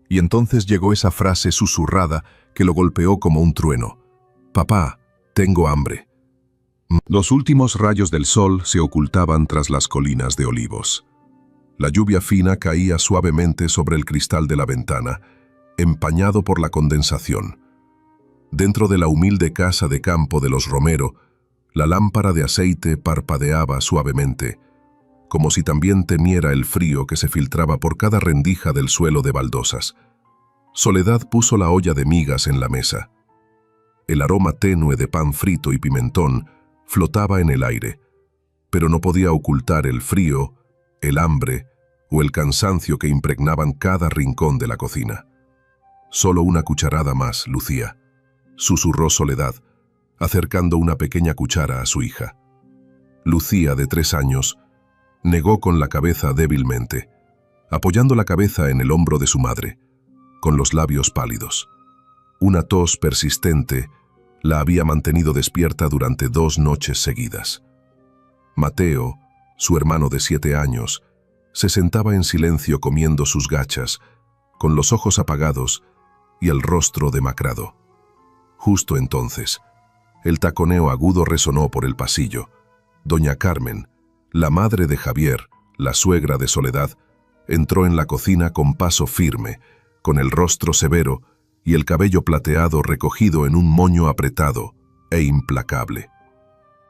Y entonces llegó esa frase susurrada que lo golpeó como un trueno. «Papá, tengo hambre». Los últimos rayos del sol se ocultaban tras las colinas de olivos. La lluvia fina caía suavemente sobre el cristal de la ventana, empañado por la condensación. Dentro de la humilde casa de campo de los Romero, la lámpara de aceite parpadeaba suavemente, como si también temiera el frío que se filtraba por cada rendija del suelo de baldosas. Soledad puso la olla de migas en la mesa. El aroma tenue de pan frito y pimentón flotaba en el aire, pero no podía ocultar el frío, el hambre o el cansancio que impregnaban cada rincón de la cocina. «Solo una cucharada más, Lucía», susurró Soledad, acercando una pequeña cuchara a su hija. Lucía, de 3 años, negó con la cabeza débilmente, apoyando la cabeza en el hombro de su madre, con los labios pálidos. Una tos persistente la había mantenido despierta durante 2 noches seguidas. Mateo, su hermano de 7 años, se sentaba en silencio comiendo sus gachas, con los ojos apagados y el rostro demacrado. Justo entonces, el taconeo agudo resonó por el pasillo. Doña Carmen, la madre de Javier, la suegra de Soledad, entró en la cocina con paso firme, con el rostro severo y el cabello plateado recogido en un moño apretado e implacable.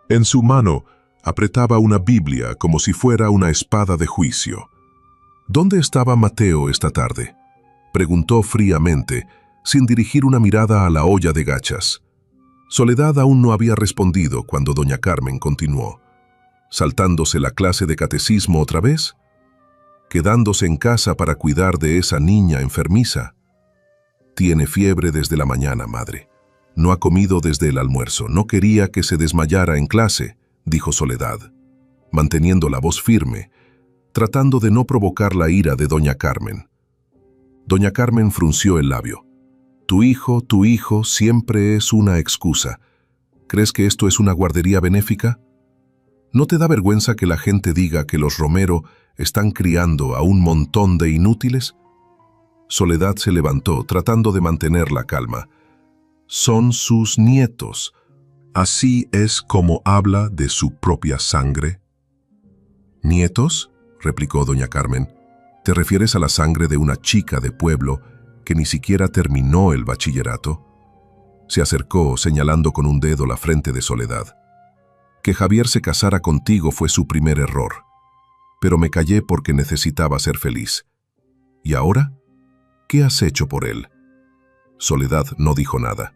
En su mano apretaba una Biblia como si fuera una espada de juicio. «¿Dónde estaba Mateo esta tarde?», preguntó fríamente, sin dirigir una mirada a la olla de gachas. Soledad aún no había respondido cuando doña Carmen continuó. ¿Saltándose la clase de catecismo otra vez? ¿Quedándose en casa para cuidar de esa niña enfermiza? Tiene fiebre desde la mañana, madre. No ha comido desde el almuerzo. No quería que se desmayara en clase», dijo Soledad, manteniendo la voz firme, tratando de no provocar la ira de doña Carmen. Doña Carmen frunció el labio. Tu hijo siempre es una excusa. ¿Crees que esto es una guardería benéfica? ¿No te da vergüenza que la gente diga que los Romero están criando a un montón de inútiles? Soledad se levantó, tratando de mantener la calma. Son sus nietos. ¿Así es como habla de su propia sangre? ¿Nietos?, replicó doña Carmen. ¿Te refieres a la sangre de una chica de pueblo que ni siquiera terminó el bachillerato? Se acercó, señalando con un dedo la frente de Soledad. Que Javier se casara contigo fue su primer error, pero me callé porque necesitaba ser feliz. ¿Y ahora? ¿Qué has hecho por él? Soledad no dijo nada.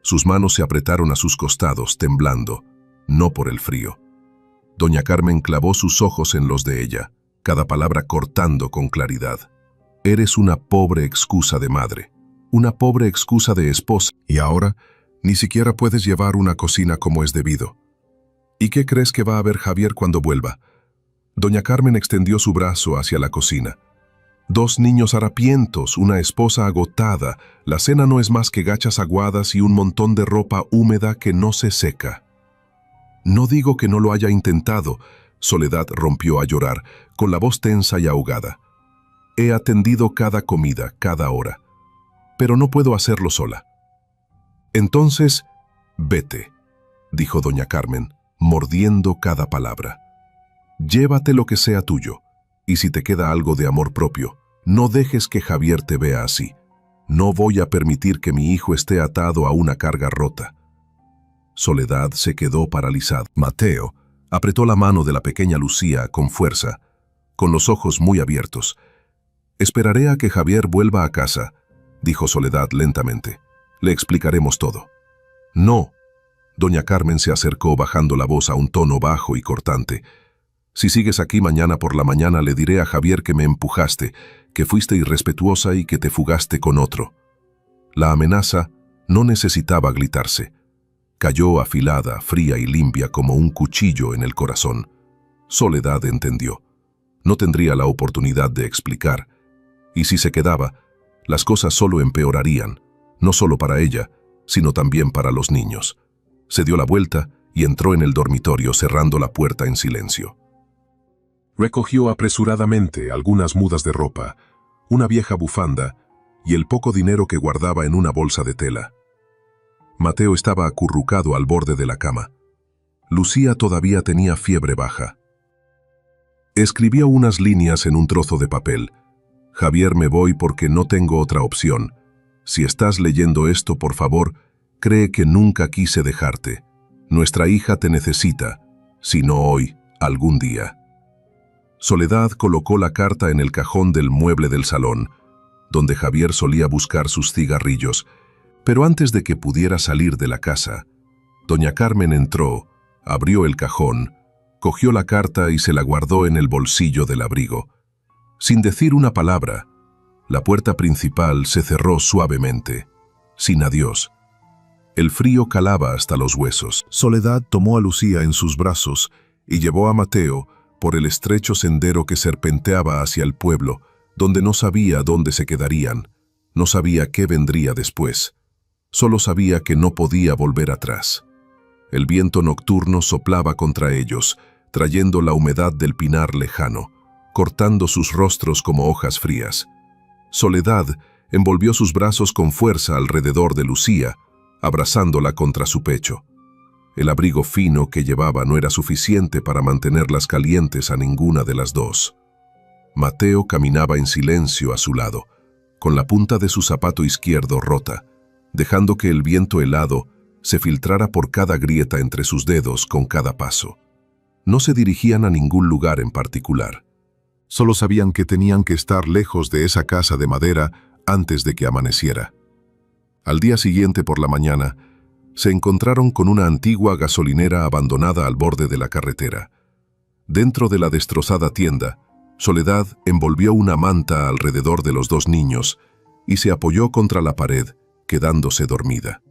Sus manos se apretaron a sus costados, temblando, no por el frío. Doña Carmen clavó sus ojos en los de ella, cada palabra cortando con claridad. Eres una pobre excusa de madre, una pobre excusa de esposa, y ahora ni siquiera puedes llevar una cocina como es debido. ¿Y qué crees que va a ver Javier cuando vuelva? Doña Carmen extendió su brazo hacia la cocina. 2 niños harapientos, una esposa agotada, la cena no es más que gachas aguadas y un montón de ropa húmeda que no se seca. No digo que no lo haya intentado, Soledad rompió a llorar, con la voz tensa y ahogada. He atendido cada comida, cada hora, pero no puedo hacerlo sola. Entonces, vete, dijo doña Carmen, mordiendo cada palabra. Llévate lo que sea tuyo, y si te queda algo de amor propio, no dejes que Javier te vea así. No voy a permitir que mi hijo esté atado a una carga rota. Soledad se quedó paralizada. Mateo apretó la mano de la pequeña Lucía con fuerza, con los ojos muy abiertos. Esperaré a que Javier vuelva a casa, dijo Soledad lentamente. Le explicaremos todo. No. Doña Carmen se acercó bajando la voz a un tono bajo y cortante. Si sigues aquí mañana por la mañana le diré a Javier que me empujaste, que fuiste irrespetuosa y que te fugaste con otro. La amenaza no necesitaba gritarse. Cayó afilada, fría y limpia como un cuchillo en el corazón. Soledad entendió. No tendría la oportunidad de explicar. Y si se quedaba, las cosas solo empeorarían, no solo para ella, sino también para los niños. Se dio la vuelta y entró en el dormitorio cerrando la puerta en silencio. Recogió apresuradamente algunas mudas de ropa, una vieja bufanda y el poco dinero que guardaba en una bolsa de tela. Mateo estaba acurrucado al borde de la cama. Lucía todavía tenía fiebre baja. Escribió unas líneas en un trozo de papel. Javier, me voy porque no tengo otra opción. Si estás leyendo esto, por favor, cree que nunca quise dejarte. Nuestra hija te necesita, si no hoy, algún día. Soledad colocó la carta en el cajón del mueble del salón, donde Javier solía buscar sus cigarrillos, pero antes de que pudiera salir de la casa, doña Carmen entró, abrió el cajón, cogió la carta y se la guardó en el bolsillo del abrigo. Sin decir una palabra, la puerta principal se cerró suavemente, sin adiós. El frío calaba hasta los huesos. Soledad tomó a Lucía en sus brazos y llevó a Mateo por el estrecho sendero que serpenteaba hacia el pueblo, donde no sabía dónde se quedarían, no sabía qué vendría después. Solo sabía que no podía volver atrás. El viento nocturno soplaba contra ellos, trayendo la humedad del pinar lejano, cortando sus rostros como hojas frías. Soledad envolvió sus brazos con fuerza alrededor de Lucía, abrazándola contra su pecho. El abrigo fino que llevaba no era suficiente para mantenerlas calientes a ninguna de las dos. Mateo caminaba en silencio a su lado, con la punta de su zapato izquierdo rota, dejando que el viento helado se filtrara por cada grieta entre sus dedos con cada paso. No se dirigían a ningún lugar en particular. Solo sabían que tenían que estar lejos de esa casa de madera antes de que amaneciera. Al día siguiente por la mañana, se encontraron con una antigua gasolinera abandonada al borde de la carretera. Dentro de la destrozada tienda, Soledad envolvió una manta alrededor de los dos niños y se apoyó contra la pared, quedándose dormida.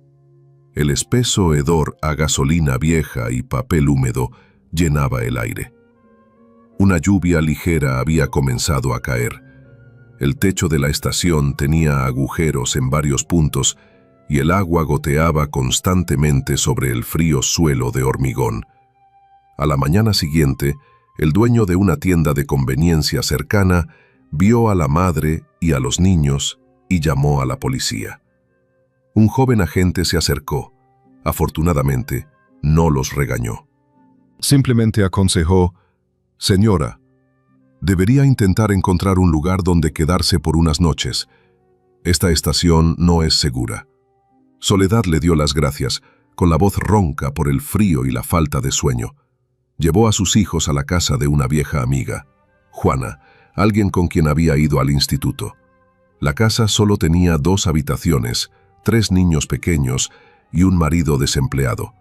El espeso hedor a gasolina vieja y papel húmedo llenaba el aire. Una lluvia ligera había comenzado a caer. El techo de la estación tenía agujeros en varios puntos y el agua goteaba constantemente sobre el frío suelo de hormigón. A la mañana siguiente, el dueño de una tienda de conveniencia cercana vio a la madre y a los niños y llamó a la policía. Un joven agente se acercó. Afortunadamente, no los regañó. Simplemente aconsejó: «Señora, debería intentar encontrar un lugar donde quedarse por unas noches. Esta estación no es segura». Soledad le dio las gracias, con la voz ronca por el frío y la falta de sueño. Llevó a sus hijos a la casa de una vieja amiga, Juana, alguien con quien había ido al instituto. La casa solo tenía 2 habitaciones, 3 niños pequeños y un marido desempleado.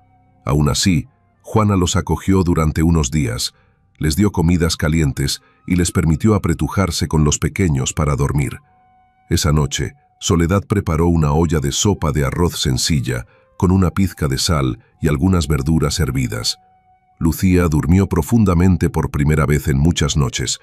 Aún así, Juana los acogió durante unos días, les dio comidas calientes y les permitió apretujarse con los pequeños para dormir. Esa noche, Soledad preparó una olla de sopa de arroz sencilla, con una pizca de sal y algunas verduras hervidas. Lucía durmió profundamente por primera vez en muchas noches.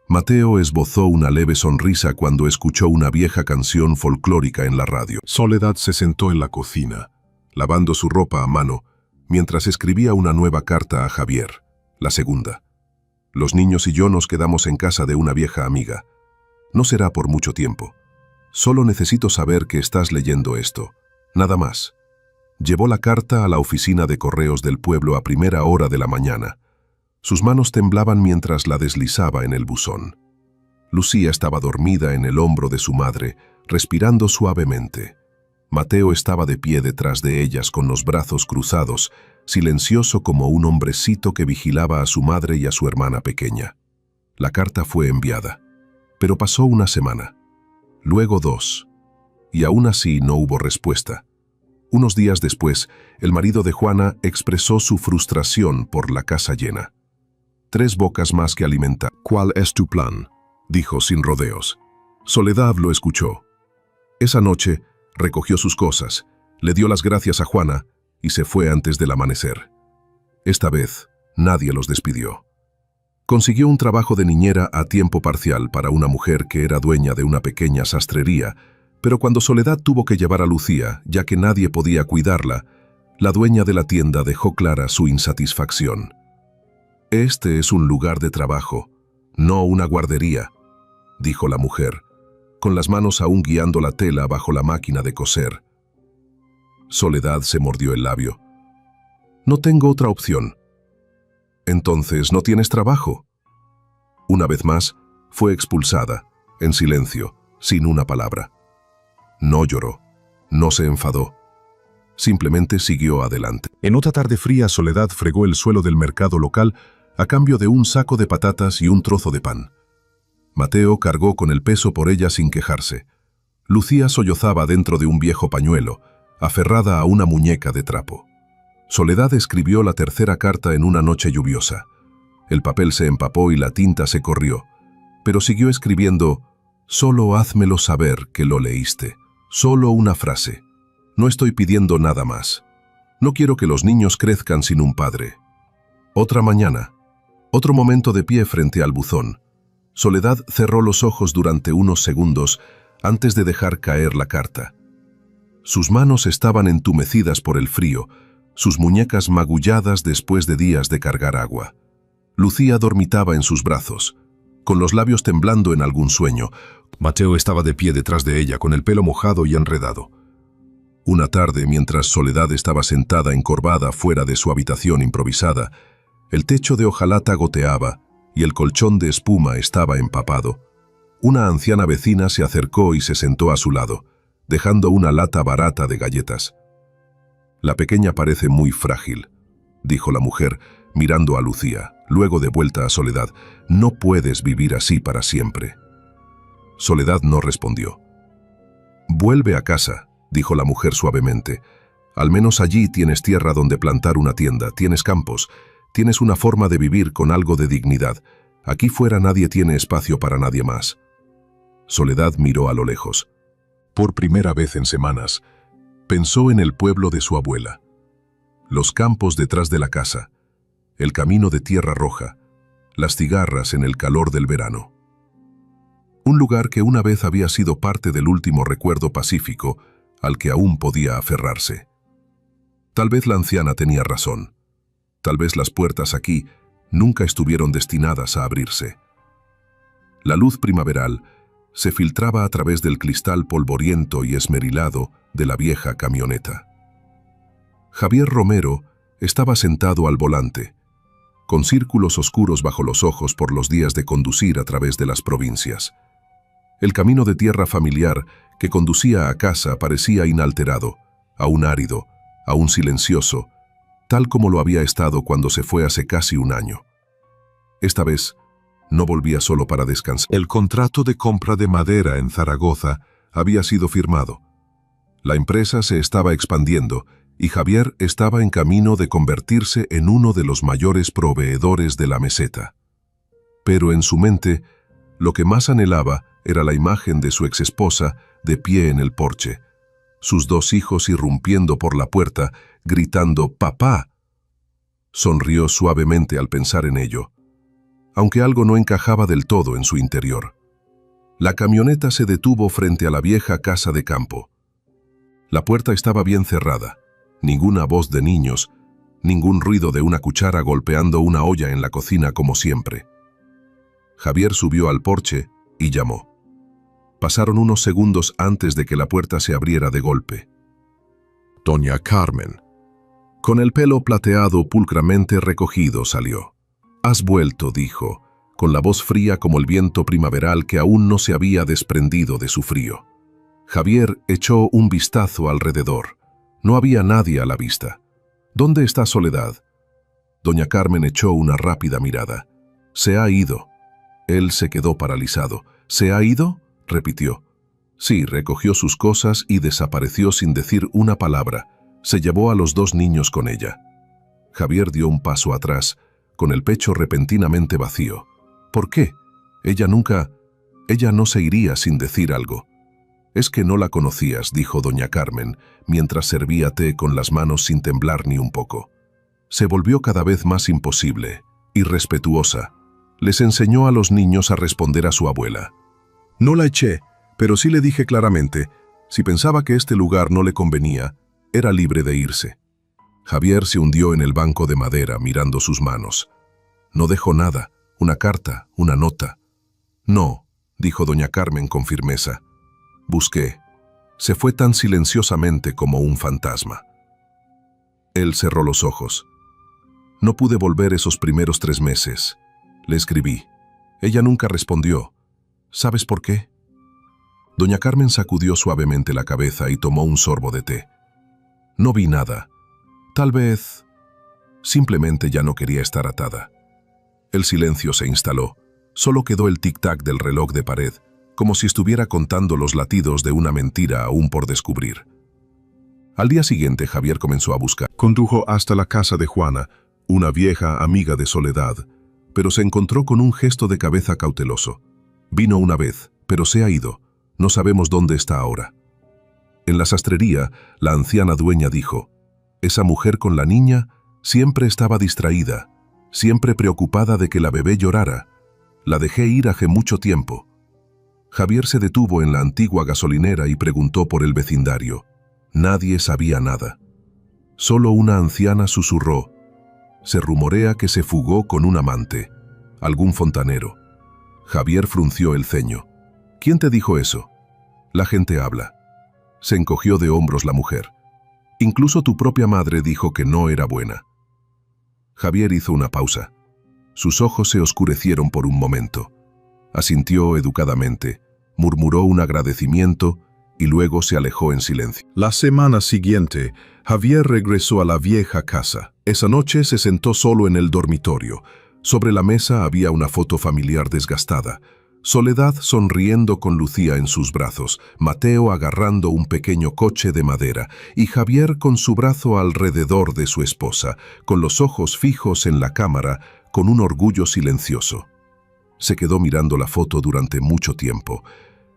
Mateo esbozó una leve sonrisa cuando escuchó una vieja canción folclórica en la radio. Soledad se sentó en la cocina, lavando su ropa a mano, mientras escribía una nueva carta a Javier, la segunda. Los niños y yo nos quedamos en casa de una vieja amiga. No será por mucho tiempo. Solo necesito saber que estás leyendo esto. Nada más. Llevó la carta a la oficina de correos del pueblo a primera hora de la mañana. Sus manos temblaban mientras la deslizaba en el buzón. Lucía estaba dormida en el hombro de su madre, respirando suavemente. Mateo estaba de pie detrás de ellas con los brazos cruzados, silencioso como un hombrecito que vigilaba a su madre y a su hermana pequeña. La carta fue enviada, pero pasó una semana, luego 2, y aún así no hubo respuesta. Unos días después, el marido de Juana expresó su frustración por la casa llena. 3 bocas más que alimentar. «¿Cuál es tu plan?», dijo sin rodeos. Soledad lo escuchó. Esa noche, recogió sus cosas, le dio las gracias a Juana y se fue antes del amanecer. Esta vez, nadie los despidió. Consiguió un trabajo de niñera a tiempo parcial para una mujer que era dueña de una pequeña sastrería, pero cuando Soledad tuvo que llevar a Lucía, ya que nadie podía cuidarla, la dueña de la tienda dejó clara su insatisfacción. «Este es un lugar de trabajo, no una guardería», dijo la mujer, con las manos aún guiando la tela bajo la máquina de coser. Soledad se mordió el labio. «No tengo otra opción». «Entonces, ¿no tienes trabajo?». Una vez más, fue expulsada, en silencio, sin una palabra. No lloró, no se enfadó. Simplemente siguió adelante. En otra tarde fría, Soledad fregó el suelo del mercado local a cambio de un saco de patatas y un trozo de pan. Mateo cargó con el peso por ella sin quejarse. Lucía sollozaba dentro de un viejo pañuelo, aferrada a una muñeca de trapo. Soledad escribió la tercera carta en una noche lluviosa. El papel se empapó y la tinta se corrió, pero siguió escribiendo: «Solo házmelo saber que lo leíste. Solo una frase. No estoy pidiendo nada más. No quiero que los niños crezcan sin un padre». Otra mañana, otro momento de pie frente al buzón. Soledad cerró los ojos durante unos segundos antes de dejar caer la carta. Sus manos estaban entumecidas por el frío, sus muñecas magulladas después de días de cargar agua. Lucía dormitaba en sus brazos, con los labios temblando en algún sueño. Mateo estaba de pie detrás de ella, con el pelo mojado y enredado. Una tarde, mientras Soledad estaba sentada encorvada fuera de su habitación improvisada, el techo de hojalata goteaba y el colchón de espuma estaba empapado. Una anciana vecina se acercó y se sentó a su lado, dejando una lata barata de galletas. «La pequeña parece muy frágil», dijo la mujer, mirando a Lucía, luego de vuelta a Soledad. «No puedes vivir así para siempre». Soledad no respondió. «Vuelve a casa», dijo la mujer suavemente. «Al menos allí tienes tierra donde plantar una tienda, tienes campos, tienes una forma de vivir con algo de dignidad. Aquí fuera nadie tiene espacio para nadie más». Soledad miró a lo lejos. Por primera vez en semanas, pensó en el pueblo de su abuela. Los campos detrás de la casa, el camino de tierra roja, las cigarras en el calor del verano. Un lugar que una vez había sido parte del último recuerdo pacífico al que aún podía aferrarse. Tal vez la anciana tenía razón. Tal vez las puertas aquí nunca estuvieron destinadas a abrirse. La luz primaveral se filtraba a través del cristal polvoriento y esmerilado de la vieja camioneta. Javier Romero estaba sentado al volante, con círculos oscuros bajo los ojos por los días de conducir a través de las provincias. El camino de tierra familiar que conducía a casa parecía inalterado, aún árido, aún silencioso, tal como lo había estado cuando se fue hace casi un año. Esta vez, no volvía solo para descansar. El contrato de compra de madera en Zaragoza había sido firmado. La empresa se estaba expandiendo y Javier estaba en camino de convertirse en uno de los mayores proveedores de la meseta. Pero en su mente, lo que más anhelaba era la imagen de su exesposa de pie en el porche, sus dos hijos irrumpiendo por la puerta, gritando «¡Papá!». Sonrió suavemente al pensar en ello, aunque algo no encajaba del todo en su interior. La camioneta se detuvo frente a la vieja casa de campo. La puerta estaba bien cerrada, ninguna voz de niños, ningún ruido de una cuchara golpeando una olla en la cocina como siempre. Javier subió al porche y llamó. Pasaron unos segundos antes de que la puerta se abriera de golpe. Doña Carmen, con el pelo plateado pulcramente recogido, salió. «Has vuelto», dijo, con la voz fría como el viento primaveral que aún no se había desprendido de su frío. Javier echó un vistazo alrededor. No había nadie a la vista. «¿Dónde está Soledad?». Doña Carmen echó una rápida mirada. «Se ha ido». Él se quedó paralizado. «¿Se ha ido?», repitió. Sí, recogió sus cosas y desapareció sin decir una palabra. Se llevó a los dos niños con ella. Javier dio un paso atrás, con el pecho repentinamente vacío. ¿Por qué? Ella no se iría sin decir algo. «Es que no la conocías», dijo doña Carmen, mientras servía té con las manos sin temblar ni un poco. Se volvió cada vez más imposible, irrespetuosa. Les enseñó a los niños a responder a su abuela. «No la eché, pero sí le dije claramente, si pensaba que este lugar no le convenía, era libre de irse». Javier se hundió en el banco de madera mirando sus manos. «No dejó nada, una carta, una nota». «No», dijo doña Carmen con firmeza, Busqué. Se fue tan silenciosamente como un fantasma. Él cerró los ojos. No pude volver esos primeros 3 meses. Le escribí. Ella nunca respondió. ¿Sabes por qué? Doña Carmen sacudió suavemente la cabeza y tomó un sorbo de té. No vi nada. Tal vez... Simplemente ya no quería estar atada. El silencio se instaló. Solo quedó el tic-tac del reloj de pared, como si estuviera contando los latidos de una mentira aún por descubrir. Al día siguiente, Javier comenzó a buscar. Condujo hasta la casa de Juana, una vieja amiga de Soledad, pero se encontró con un gesto de cabeza cauteloso. Vino una vez, pero se ha ido. No sabemos dónde está ahora. En la sastrería, la anciana dueña dijo: esa mujer con la niña siempre estaba distraída, siempre preocupada de que la bebé llorara. La dejé ir hace mucho tiempo. Javier se detuvo en la antigua gasolinera y preguntó por el vecindario. Nadie sabía nada. Solo una anciana susurró: se rumorea que se fugó con un amante, algún fontanero. Javier frunció el ceño. ¿Quién te dijo eso? La gente habla. Se encogió de hombros la mujer. Incluso tu propia madre dijo que no era buena. Javier hizo una pausa. Sus ojos se oscurecieron por un momento. Asintió educadamente, murmuró un agradecimiento y luego se alejó en silencio. La semana siguiente, Javier regresó a la vieja casa. Esa noche se sentó solo en el dormitorio. Sobre la mesa había una foto familiar desgastada. Soledad sonriendo con Lucía en sus brazos, Mateo agarrando un pequeño coche de madera y Javier con su brazo alrededor de su esposa, con los ojos fijos en la cámara, con un orgullo silencioso. Se quedó mirando la foto durante mucho tiempo.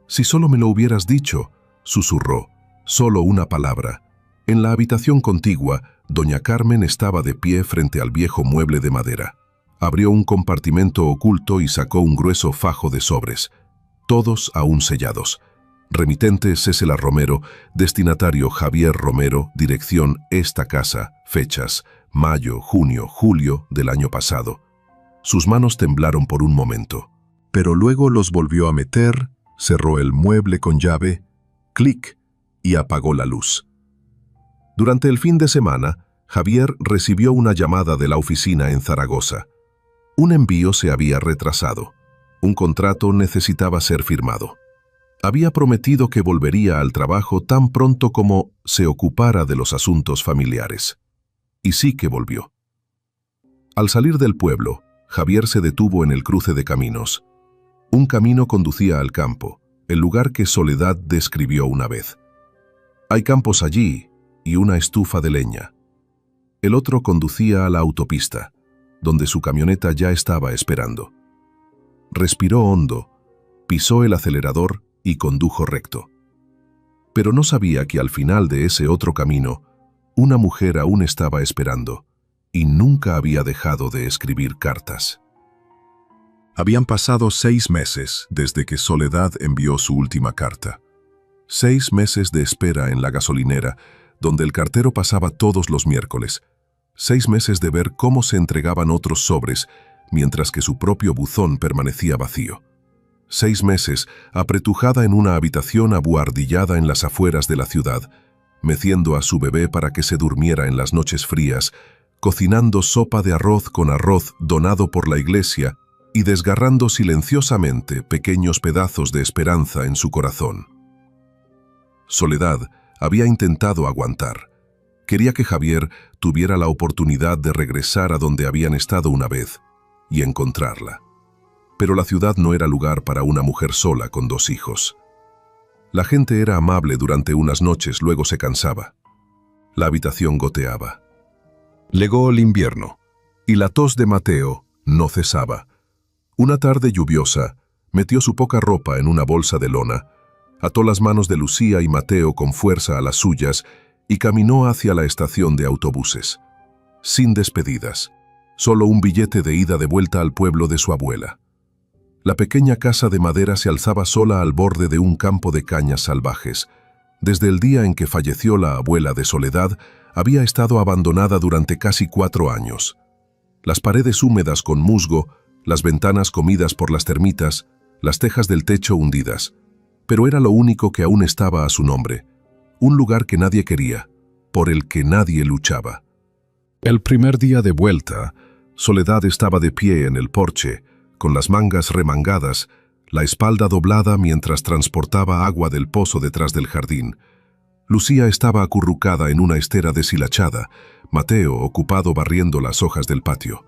Si solo me lo hubieras dicho, susurró, solo una palabra. En la habitación contigua, doña Carmen estaba de pie frente al viejo mueble de madera. Abrió un compartimento oculto y sacó un grueso fajo de sobres, todos aún sellados. Remitente César Romero, destinatario Javier Romero, dirección esta casa, fechas, mayo, junio, julio del año pasado. Sus manos temblaron por un momento, pero luego los volvió a meter, cerró el mueble con llave, clic, y apagó la luz. Durante el fin de semana, Javier recibió una llamada de la oficina en Zaragoza. Un envío se había retrasado. Un contrato necesitaba ser firmado. Había prometido que volvería al trabajo tan pronto como se ocupara de los asuntos familiares. Y sí que volvió. Al salir del pueblo, Javier se detuvo en el cruce de caminos. Un camino conducía al campo, el lugar que Soledad describió una vez. Hay campos allí y una estufa de leña. El otro conducía a la autopista, donde su camioneta ya estaba esperando. Respiró hondo, pisó el acelerador y condujo recto. Pero no sabía que al final de ese otro camino, una mujer aún estaba esperando y nunca había dejado de escribir cartas. Habían pasado 6 meses desde que Soledad envió su última carta. 6 meses de espera en la gasolinera, donde el cartero pasaba todos los miércoles. 6 meses de ver cómo se entregaban otros sobres, mientras que su propio buzón permanecía vacío. 6 meses apretujada en una habitación abuhardillada en las afueras de la ciudad, meciendo a su bebé para que se durmiera en las noches frías, cocinando sopa de arroz con arroz donado por la iglesia y desgarrando silenciosamente pequeños pedazos de esperanza en su corazón. Soledad había intentado aguantar. Quería que Javier tuviera la oportunidad de regresar a donde habían estado una vez y encontrarla. Pero la ciudad no era lugar para una mujer sola con 2 hijos. La gente era amable durante unas noches, luego se cansaba. La habitación goteaba. Llegó el invierno y la tos de Mateo no cesaba. Una tarde lluviosa, metió su poca ropa en una bolsa de lona, ató las manos de Lucía y Mateo con fuerza a las suyas y caminó hacia la estación de autobuses. Sin despedidas, solo un billete de ida de vuelta al pueblo de su abuela. La pequeña casa de madera se alzaba sola al borde de un campo de cañas salvajes. Desde el día en que falleció la abuela de Soledad, había estado abandonada durante casi 4 años. Las paredes húmedas con musgo, las ventanas comidas por las termitas, las tejas del techo hundidas. pero era lo único que aún estaba a su nombre, un lugar que nadie quería, por el que nadie luchaba. El primer día de vuelta, Soledad estaba de pie en el porche, con las mangas remangadas, la espalda doblada mientras transportaba agua del pozo detrás del jardín. Lucía estaba acurrucada en una estera deshilachada, Mateo ocupado barriendo las hojas del patio.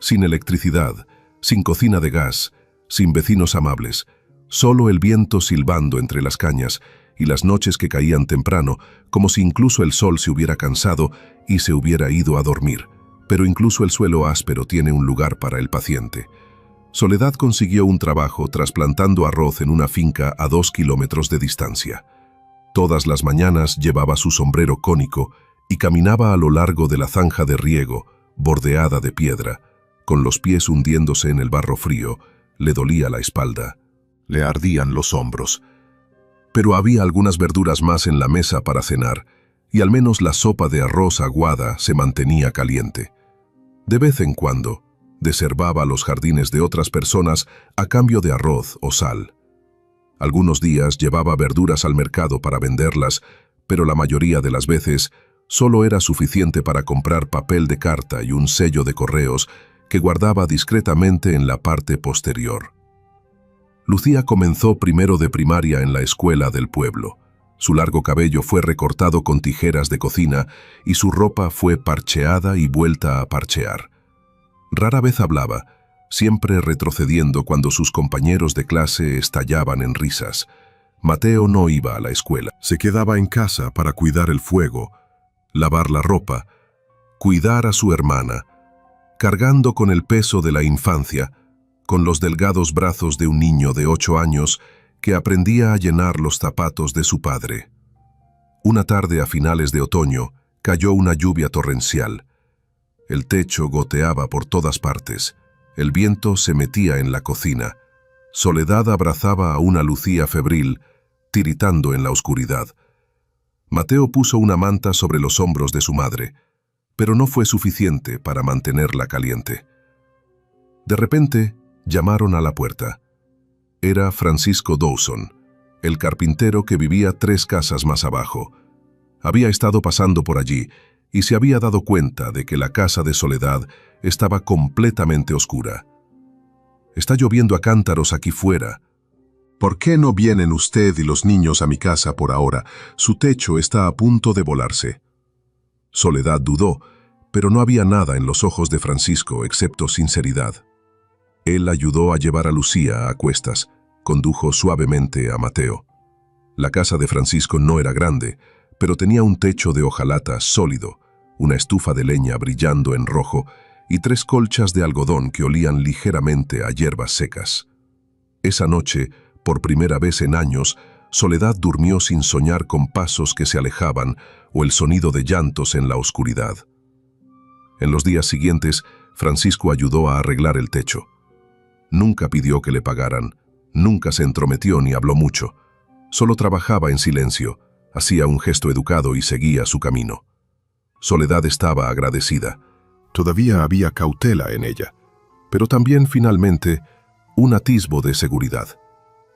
Sin electricidad, sin cocina de gas, sin vecinos amables, solo el viento silbando entre las cañas y las noches que caían temprano, como si incluso el sol se hubiera cansado y se hubiera ido a dormir. Pero incluso el suelo áspero tiene un lugar para el paciente. Soledad consiguió un trabajo trasplantando arroz en una finca a 2 kilómetros de distancia. Todas las mañanas llevaba su sombrero cónico y caminaba a lo largo de la zanja de riego, bordeada de piedra, con los pies hundiéndose en el barro frío. Le dolía la espalda, le ardían los hombros. Pero había algunas verduras más en la mesa para cenar, y al menos la sopa de arroz aguada se mantenía caliente. De vez en cuando, deservaba los jardines de otras personas a cambio de arroz o sal. Algunos días llevaba verduras al mercado para venderlas, pero la mayoría de las veces solo era suficiente para comprar papel de carta y un sello de correos que guardaba discretamente en la parte posterior. Lucía comenzó primero de primaria en la escuela del pueblo. Su largo cabello fue recortado con tijeras de cocina y su ropa fue parcheada y vuelta a parchear. Rara vez hablaba, siempre retrocediendo cuando sus compañeros de clase estallaban en risas. Mateo no iba a la escuela. Se quedaba en casa para cuidar el fuego, lavar la ropa, cuidar a su hermana, cargando con el peso de la infancia, con los delgados brazos de un niño de 8 años que aprendía a llenar los zapatos de su padre. Una tarde a finales de otoño cayó una lluvia torrencial. El techo goteaba por todas partes. El viento se metía en la cocina. Soledad abrazaba a una Lucía febril, tiritando en la oscuridad. Mateo puso una manta sobre los hombros de su madre, pero no fue suficiente para mantenerla caliente. De repente, llamaron a la puerta. Era Francisco Dawson, el carpintero que vivía 3 casas más abajo. Había estado pasando por allí y se había dado cuenta de que la casa de Soledad estaba completamente oscura. «Está lloviendo a cántaros aquí fuera. ¿Por qué no vienen usted y los niños a mi casa por ahora? Su techo está a punto de volarse». Soledad dudó, pero no había nada en los ojos de Francisco excepto sinceridad. Él ayudó a llevar a Lucía a cuestas, condujo suavemente a Mateo. La casa de Francisco no era grande, pero tenía un techo de hojalata sólido, una estufa de leña brillando en rojo y 3 colchas de algodón que olían ligeramente a hierbas secas. Esa noche, por primera vez en años, Soledad durmió sin soñar con pasos que se alejaban o el sonido de llantos en la oscuridad. En los días siguientes, Francisco ayudó a arreglar el techo. Nunca pidió que le pagaran, nunca se entrometió ni habló mucho. Solo trabajaba en silencio, hacía un gesto educado y seguía su camino. Soledad estaba agradecida. Todavía había cautela en ella, pero también finalmente un atisbo de seguridad,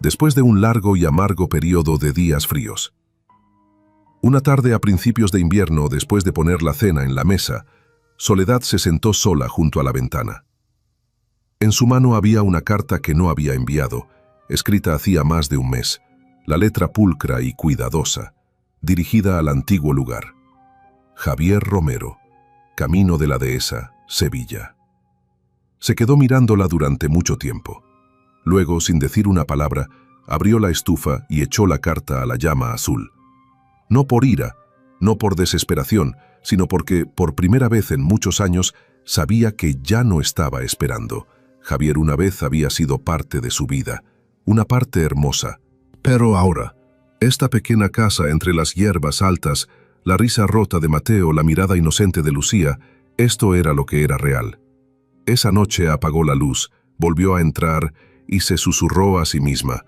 después de un largo y amargo periodo de días fríos. Una tarde a principios de invierno, después de poner la cena en la mesa, Soledad se sentó sola junto a la ventana. En su mano había una carta que no había enviado, escrita hacía más de un mes, la letra pulcra y cuidadosa, dirigida al antiguo lugar. Javier Romero, Camino de la Dehesa, Sevilla. Se quedó mirándola durante mucho tiempo. Luego, sin decir una palabra, abrió la estufa y echó la carta a la llama azul. No por ira, no por desesperación, sino porque, por primera vez en muchos años, sabía que ya no estaba esperando. Javier una vez había sido parte de su vida, una parte hermosa. Pero ahora, esta pequeña casa entre las hierbas altas, la risa rota de Mateo, la mirada inocente de Lucía, esto era lo que era real. Esa noche apagó la luz, volvió a entrar y se susurró a sí misma: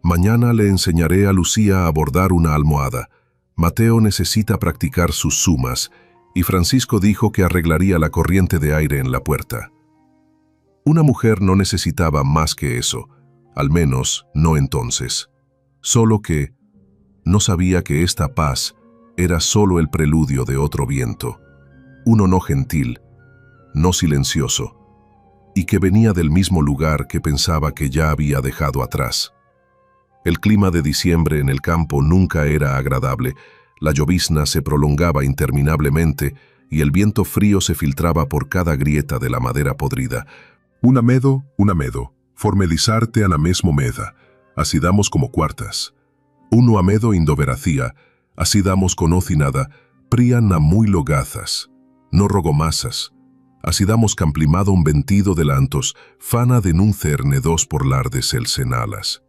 «Mañana le enseñaré a Lucía a bordar una almohada. Mateo necesita practicar sus sumas», y Francisco dijo que arreglaría la corriente de aire en la puerta. Una mujer no necesitaba más que eso, al menos no entonces. solo que no sabía que esta paz era solo el preludio de otro viento, uno no gentil, no silencioso, y que venía del mismo lugar que pensaba que ya había dejado atrás. El clima de diciembre en el campo nunca era agradable, la llovizna se prolongaba interminablemente y el viento frío se filtraba por cada grieta de la madera podrida. Un amedo, formelizarte a la mesmo meda, así damos como cuartas. Uno amedo indoveracía, así damos conocinada, prian na muy logazas, no rogomasas, así damos camplimado un ventido delantos, fana de nun cerne dos por lardes el senalas.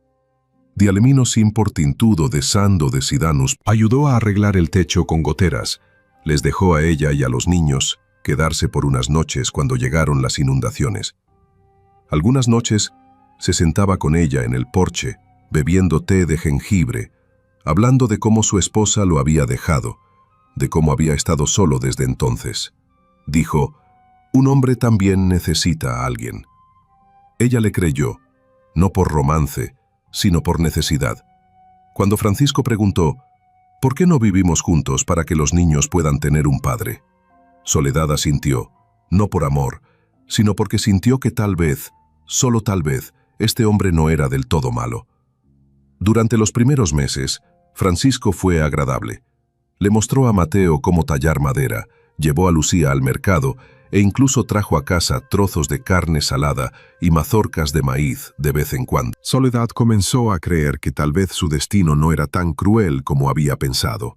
Dialemino importintudo de Sando de Sidanus ayudó a arreglar el techo con goteras, les dejó a ella y a los niños quedarse por unas noches cuando llegaron las inundaciones. Algunas noches se sentaba con ella en el porche, bebiendo té de jengibre, hablando de cómo su esposa lo había dejado, de cómo había estado solo desde entonces. Dijo, un hombre también necesita a alguien. Ella le creyó, no por romance, sino por necesidad. Cuando Francisco preguntó, ¿por qué no vivimos juntos para que los niños puedan tener un padre? Soledad asintió, no por amor, sino porque sintió que tal vez, solo tal vez, este hombre no era del todo malo. Durante los primeros meses, Francisco fue agradable. Le mostró a Mateo cómo tallar madera, llevó a Lucía al mercado e incluso trajo a casa trozos de carne salada y mazorcas de maíz de vez en cuando. Soledad comenzó a creer que tal vez su destino no era tan cruel como había pensado.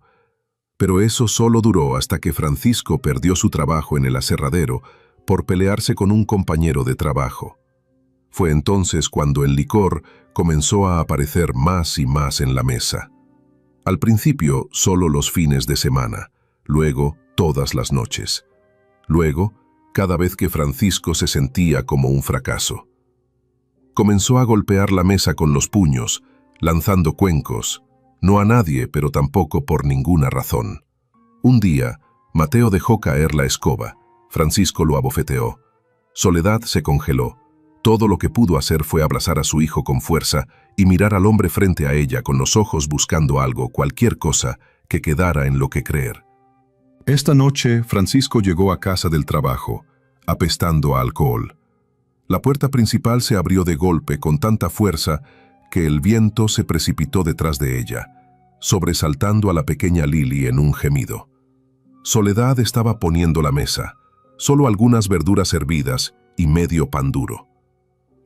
Pero eso solo duró hasta que Francisco perdió su trabajo en el aserradero por pelearse con un compañero de trabajo. Fue entonces cuando el licor comenzó a aparecer más y más en la mesa. Al principio solo los fines de semana, luego todas las noches. Luego, cada vez que Francisco se sentía como un fracaso. Comenzó a golpear la mesa con los puños, lanzando cuencos, no a nadie, pero tampoco por ninguna razón. Un día, Mateo dejó caer la escoba. Francisco lo abofeteó. Soledad se congeló. Todo lo que pudo hacer fue abrazar a su hijo con fuerza y mirar al hombre frente a ella con los ojos buscando algo, cualquier cosa, que quedara en lo que creer. Esta noche, Francisco llegó a casa del trabajo, apestando a alcohol. La puerta principal se abrió de golpe con tanta fuerza que el viento se precipitó detrás de ella, sobresaltando a la pequeña Lili en un gemido. Soledad estaba poniendo la mesa, solo algunas verduras hervidas y medio pan duro.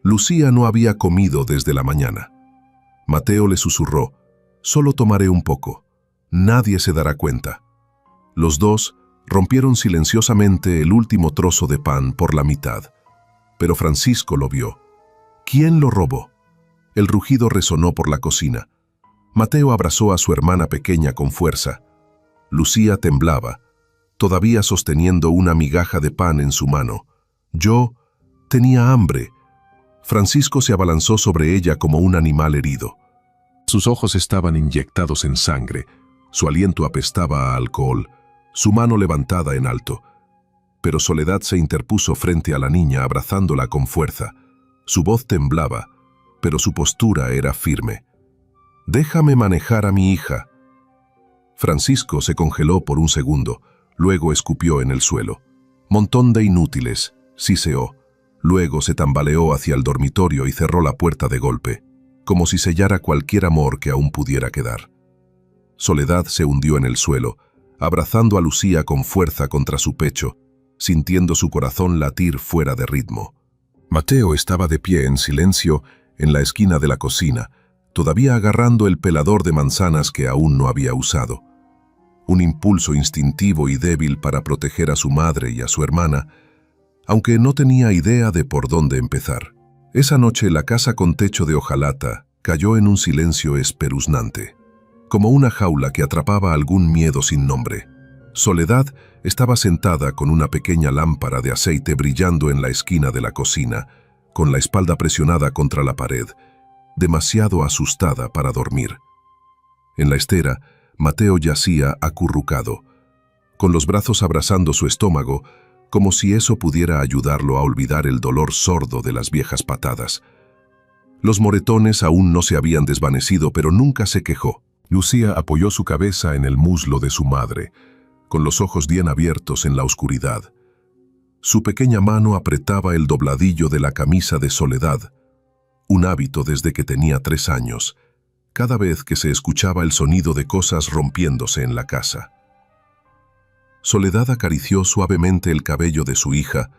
Lucía no había comido desde la mañana. Mateo le susurró, «Solo tomaré un poco. Nadie se dará cuenta». Los dos rompieron silenciosamente el último trozo de pan por la mitad. Pero Francisco lo vio. ¿Quién lo robó? El rugido resonó por la cocina. Mateo abrazó a su hermana pequeña con fuerza. Lucía temblaba, todavía sosteniendo una migaja de pan en su mano. Yo tenía hambre. Francisco se abalanzó sobre ella como un animal herido. Sus ojos estaban inyectados en sangre, su aliento apestaba a alcohol, su mano levantada en alto. Pero Soledad se interpuso frente a la niña abrazándola con fuerza. Su voz temblaba, pero su postura era firme. «Déjame manejar a mi hija». Francisco se congeló por un segundo, luego escupió en el suelo. «Montón de inútiles», siseó. Luego se tambaleó hacia el dormitorio y cerró la puerta de golpe, como si sellara cualquier amor que aún pudiera quedar. Soledad se hundió en el suelo, abrazando a Lucía con fuerza contra su pecho, sintiendo su corazón latir fuera de ritmo. Mateo estaba de pie en silencio en la esquina de la cocina, todavía agarrando el pelador de manzanas que aún no había usado. Un impulso instintivo y débil para proteger a su madre y a su hermana, aunque no tenía idea de por dónde empezar. Esa noche la casa con techo de hojalata cayó en un silencio espeluznante, como una jaula que atrapaba algún miedo sin nombre. Soledad estaba sentada con una pequeña lámpara de aceite brillando en la esquina de la cocina, con la espalda presionada contra la pared, demasiado asustada para dormir. En la estera, Mateo yacía acurrucado, con los brazos abrazando su estómago, como si eso pudiera ayudarlo a olvidar el dolor sordo de las viejas patadas. Los moretones aún no se habían desvanecido, pero nunca se quejó. Lucía apoyó su cabeza en el muslo de su madre, con los ojos bien abiertos en la oscuridad. Su pequeña mano apretaba el dobladillo de la camisa de Soledad, un hábito desde que tenía 3 años, cada vez que se escuchaba el sonido de cosas rompiéndose en la casa. Soledad acarició suavemente el cabello de su hija,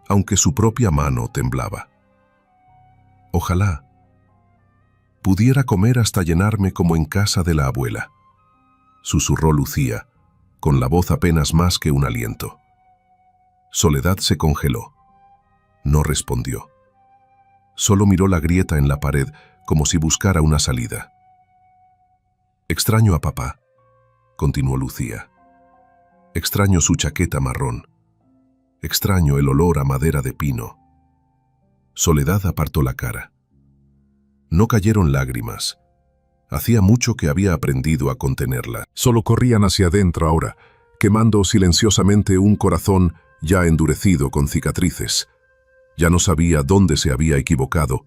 aunque su propia mano temblaba. Ojalá pudiera comer hasta llenarme como en casa de la abuela, susurró Lucía, con la voz apenas más que un aliento. Soledad se congeló. No respondió. Solo miró la grieta en la pared como si buscara una salida. Extraño a papá, continuó Lucía. Extraño su chaqueta marrón. Extraño el olor a madera de pino. Soledad apartó la cara. No cayeron lágrimas. Hacía mucho que había aprendido a contenerla. Solo corrían hacia adentro ahora, quemando silenciosamente un corazón ya endurecido con cicatrices. Ya no sabía dónde se había equivocado.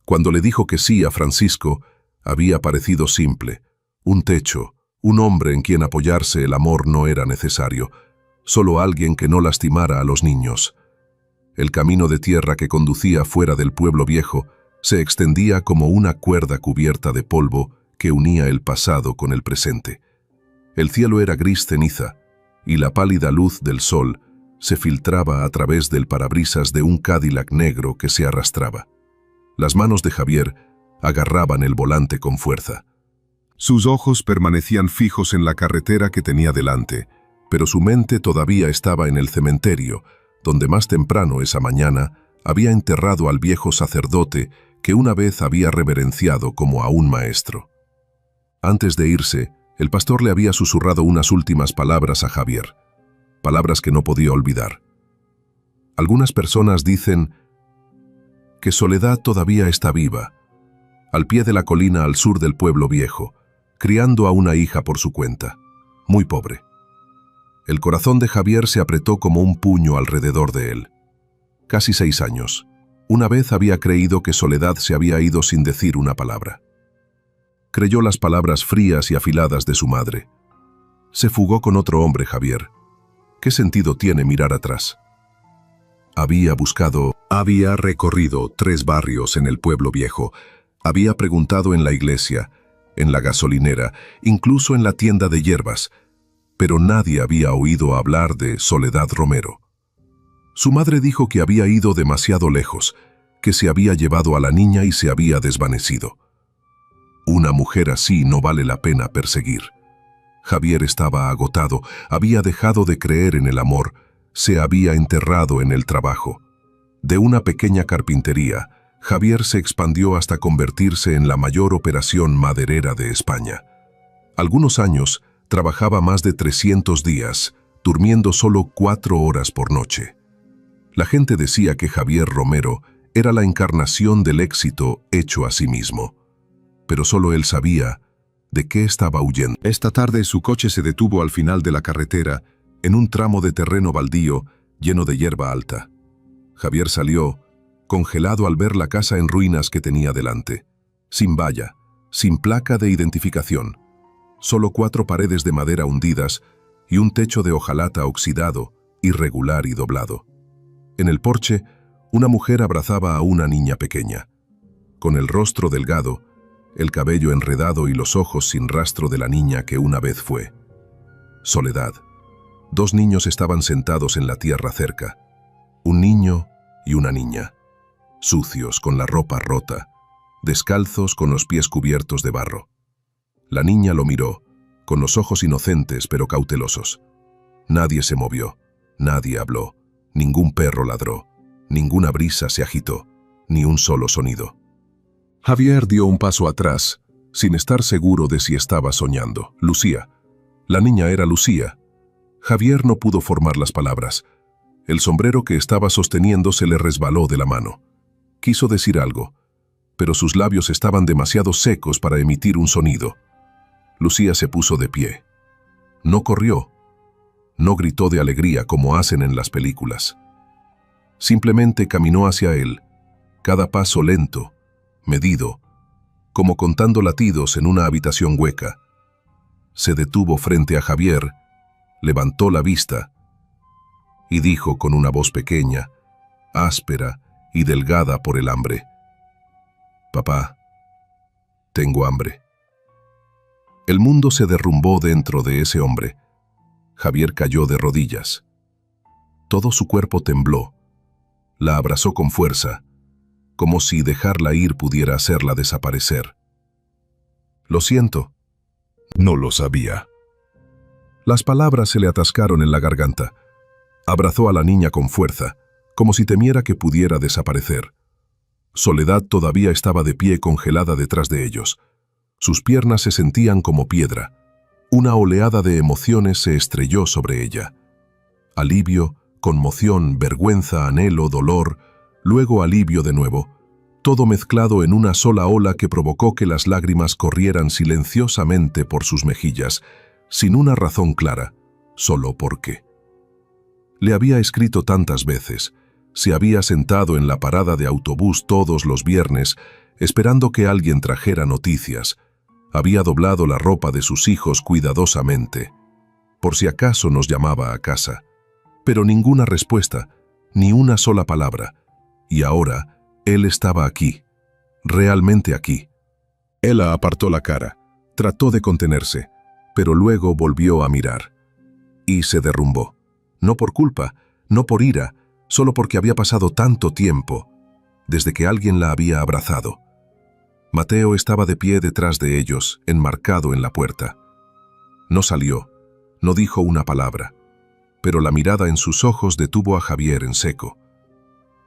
Cuando le dijo que sí a Francisco, había parecido simple. Un techo, un hombre en quien apoyarse. El amor no era necesario. Solo alguien que no lastimara a los niños. El camino de tierra que conducía fuera del pueblo viejo se extendía como una cuerda cubierta de polvo que unía el pasado con el presente. El cielo era gris ceniza, y la pálida luz del sol se filtraba a través del parabrisas de un Cadillac negro que se arrastraba. Las manos de Javier agarraban el volante con fuerza. Sus ojos permanecían fijos en la carretera que tenía delante, pero su mente todavía estaba en el cementerio, donde más temprano esa mañana había enterrado al viejo sacerdote que una vez había reverenciado como a un maestro. Antes de irse, el pastor le había susurrado unas últimas palabras a Javier, palabras que no podía olvidar. Algunas personas dicen que Soledad todavía está viva, al pie de la colina al sur del pueblo viejo, criando a una hija por su cuenta, muy pobre. El corazón de Javier se apretó como un puño alrededor de él. Casi 6 años. Una vez había creído que Soledad se había ido sin decir una palabra. Creyó las palabras frías y afiladas de su madre. Se fugó con otro hombre, Javier. ¿Qué sentido tiene mirar atrás? Había recorrido 3 barrios en el pueblo viejo. Había preguntado en la iglesia, en la gasolinera, incluso en la tienda de hierbas, pero nadie había oído hablar de Soledad Romero. Su madre dijo que había ido demasiado lejos, que se había llevado a la niña y se había desvanecido. Una mujer así no vale la pena perseguir. Javier estaba agotado, había dejado de creer en el amor, se había enterrado en el trabajo. De una pequeña carpintería, Javier se expandió hasta convertirse en la mayor operación maderera de España. Algunos años trabajaba más de 300 días, durmiendo solo 4 horas por noche. La gente decía que Javier Romero era la encarnación del éxito hecho a sí mismo. Pero solo él sabía de qué estaba huyendo. Esta tarde su coche se detuvo al final de la carretera, en un tramo de terreno baldío lleno de hierba alta. Javier salió, congelado al ver la casa en ruinas que tenía delante. Sin valla, sin placa de identificación. Solo 4 paredes de madera hundidas y un techo de hojalata oxidado, irregular y doblado. En el porche, una mujer abrazaba a una niña pequeña. Con el rostro delgado, el cabello enredado y los ojos sin rastro de la niña que una vez fue. Soledad. 2 niños estaban sentados en la tierra cerca. Un niño y una niña. Sucios, con la ropa rota, descalzos con los pies cubiertos de barro. La niña lo miró, con los ojos inocentes pero cautelosos. Nadie se movió, nadie habló. Ningún perro ladró, ninguna brisa se agitó, ni un solo sonido. Javier dio un paso atrás, sin estar seguro de si estaba soñando. Lucía. La niña era Lucía. Javier no pudo formar las palabras. El sombrero que estaba sosteniendo se le resbaló de la mano. Quiso decir algo, pero sus labios estaban demasiado secos para emitir un sonido. Lucía se puso de pie. No corrió. No gritó de alegría como hacen en las películas. Simplemente caminó hacia él, cada paso lento, medido, como contando latidos en una habitación hueca. Se detuvo frente a Javier, levantó la vista y dijo con una voz pequeña, áspera y delgada por el hambre: «Papá, tengo hambre». El mundo se derrumbó dentro de ese hombre. Javier cayó de rodillas. Todo su cuerpo tembló. La abrazó con fuerza, como si dejarla ir pudiera hacerla desaparecer. «Lo siento». No lo sabía. Las palabras se le atascaron en la garganta. Abrazó a la niña con fuerza, como si temiera que pudiera desaparecer. Soledad todavía estaba de pie congelada detrás de ellos. Sus piernas se sentían como piedra. Una oleada de emociones se estrelló sobre ella. Alivio, conmoción, vergüenza, anhelo, dolor, luego alivio de nuevo, todo mezclado en una sola ola que provocó que las lágrimas corrieran silenciosamente por sus mejillas, sin una razón clara, solo porque. Le había escrito tantas veces, se había sentado en la parada de autobús todos los viernes, esperando que alguien trajera noticias, había doblado la ropa de sus hijos cuidadosamente, por si acaso nos llamaba a casa, pero ninguna respuesta, ni una sola palabra, y ahora él estaba aquí, realmente aquí. Ella apartó la cara, trató de contenerse, pero luego volvió a mirar. Y se derrumbó. No por culpa, no por ira, solo porque había pasado tanto tiempo, desde que alguien la había abrazado. Mateo estaba de pie detrás de ellos, enmarcado en la puerta. No salió, no dijo una palabra, pero la mirada en sus ojos detuvo a Javier en seco.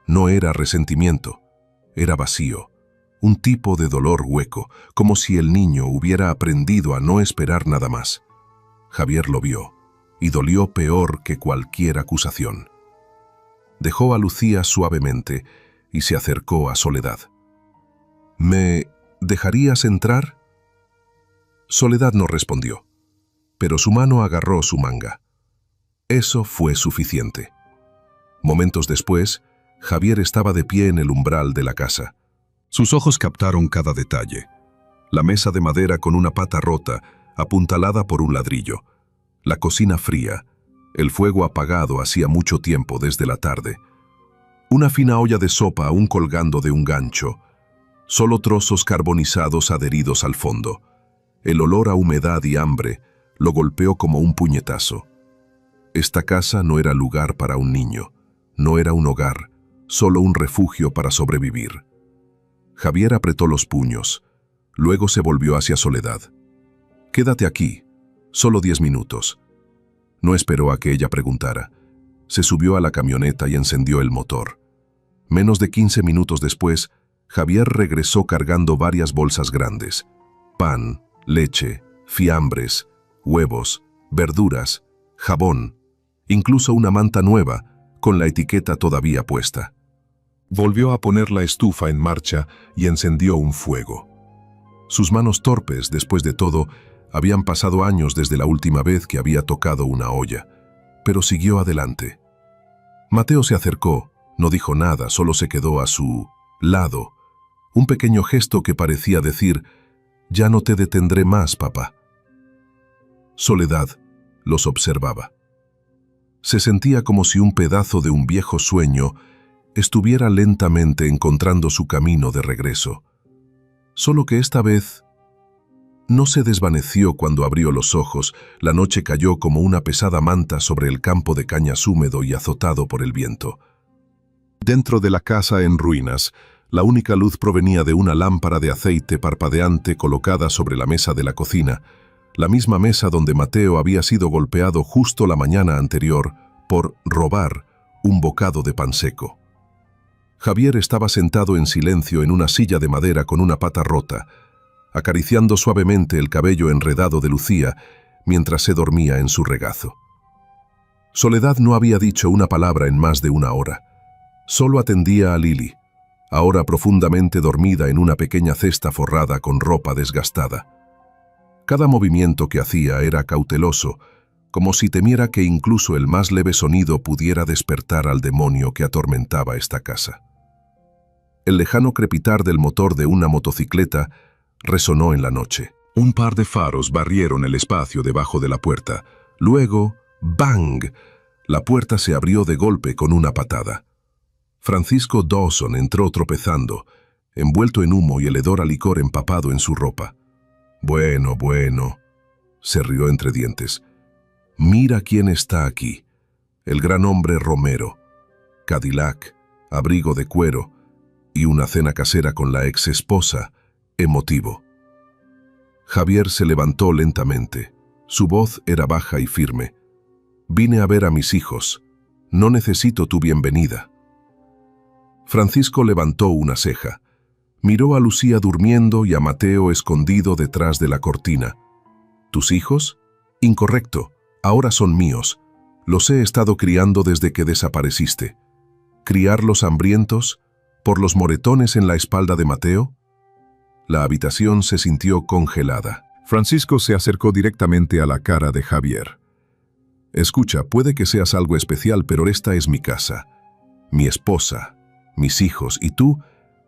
No era resentimiento, era vacío, un tipo de dolor hueco, como si el niño hubiera aprendido a no esperar nada más. Javier lo vio, y dolió peor que cualquier acusación. Dejó a Lucía suavemente y se acercó a Soledad. «¿Me dejarías entrar?» Soledad no respondió, pero su mano agarró su manga. Eso fue suficiente. Momentos después, Javier estaba de pie en el umbral de la casa. Sus ojos captaron cada detalle. La mesa de madera con una pata rota, apuntalada por un ladrillo. La cocina fría. El fuego apagado hacía mucho tiempo desde la tarde. Una fina olla de sopa aún colgando de un gancho. Solo trozos carbonizados adheridos al fondo. El olor a humedad y hambre lo golpeó como un puñetazo. Esta casa no era lugar para un niño. No era un hogar, solo un refugio para sobrevivir. Javier apretó los puños. Luego se volvió hacia Soledad. «Quédate aquí, solo 10 minutos». No esperó a que ella preguntara. Se subió a la camioneta y encendió el motor. Menos de 15 minutos después, Javier regresó cargando varias bolsas grandes. Pan, leche, fiambres, huevos, verduras, jabón, incluso una manta nueva, con la etiqueta todavía puesta. Volvió a poner la estufa en marcha y encendió un fuego. Sus manos torpes, después de todo, habían pasado años desde la última vez que había tocado una olla, pero siguió adelante. Mateo se acercó, no dijo nada, solo se quedó a su lado. Un pequeño gesto que parecía decir: «Ya no te detendré más, papá». Soledad los observaba. Se sentía como si un pedazo de un viejo sueño estuviera lentamente encontrando su camino de regreso. Solo que esta vez no se desvaneció cuando abrió los ojos. La noche cayó como una pesada manta sobre el campo de cañas húmedo y azotado por el viento. Dentro de la casa en ruinas, la única luz provenía de una lámpara de aceite parpadeante colocada sobre la mesa de la cocina, la misma mesa donde Mateo había sido golpeado justo la mañana anterior por robar un bocado de pan seco. Javier estaba sentado en silencio en una silla de madera con una pata rota, acariciando suavemente el cabello enredado de Lucía mientras se dormía en su regazo. Soledad no había dicho una palabra en más de una hora. Solo atendía a Lili, ahora profundamente dormida en una pequeña cesta forrada con ropa desgastada. Cada movimiento que hacía era cauteloso, como si temiera que incluso el más leve sonido pudiera despertar al demonio que atormentaba esta casa. El lejano crepitar del motor de una motocicleta resonó en la noche. Un par de faros barrieron el espacio debajo de la puerta. Luego, ¡bang! La puerta se abrió de golpe con una patada. Francisco Dawson entró tropezando, envuelto en humo y el hedor a licor empapado en su ropa. Bueno, se rió entre dientes. Mira quién está aquí. El gran hombre Romero. Cadillac, abrigo de cuero y una cena casera con la ex esposa, emotivo. Javier se levantó lentamente. Su voz era baja y firme. Vine a ver a mis hijos. No necesito tu bienvenida. Francisco levantó una ceja. Miró a Lucía durmiendo y a Mateo escondido detrás de la cortina. ¿Tus hijos? Incorrecto. Ahora son míos. Los he estado criando desde que desapareciste. ¿Criarlos hambrientos? ¿Por los moretones en la espalda de Mateo? La habitación se sintió congelada. Francisco se acercó directamente a la cara de Javier. Escucha, puede que seas algo especial, pero esta es mi casa, mi esposa, mis hijos, y tú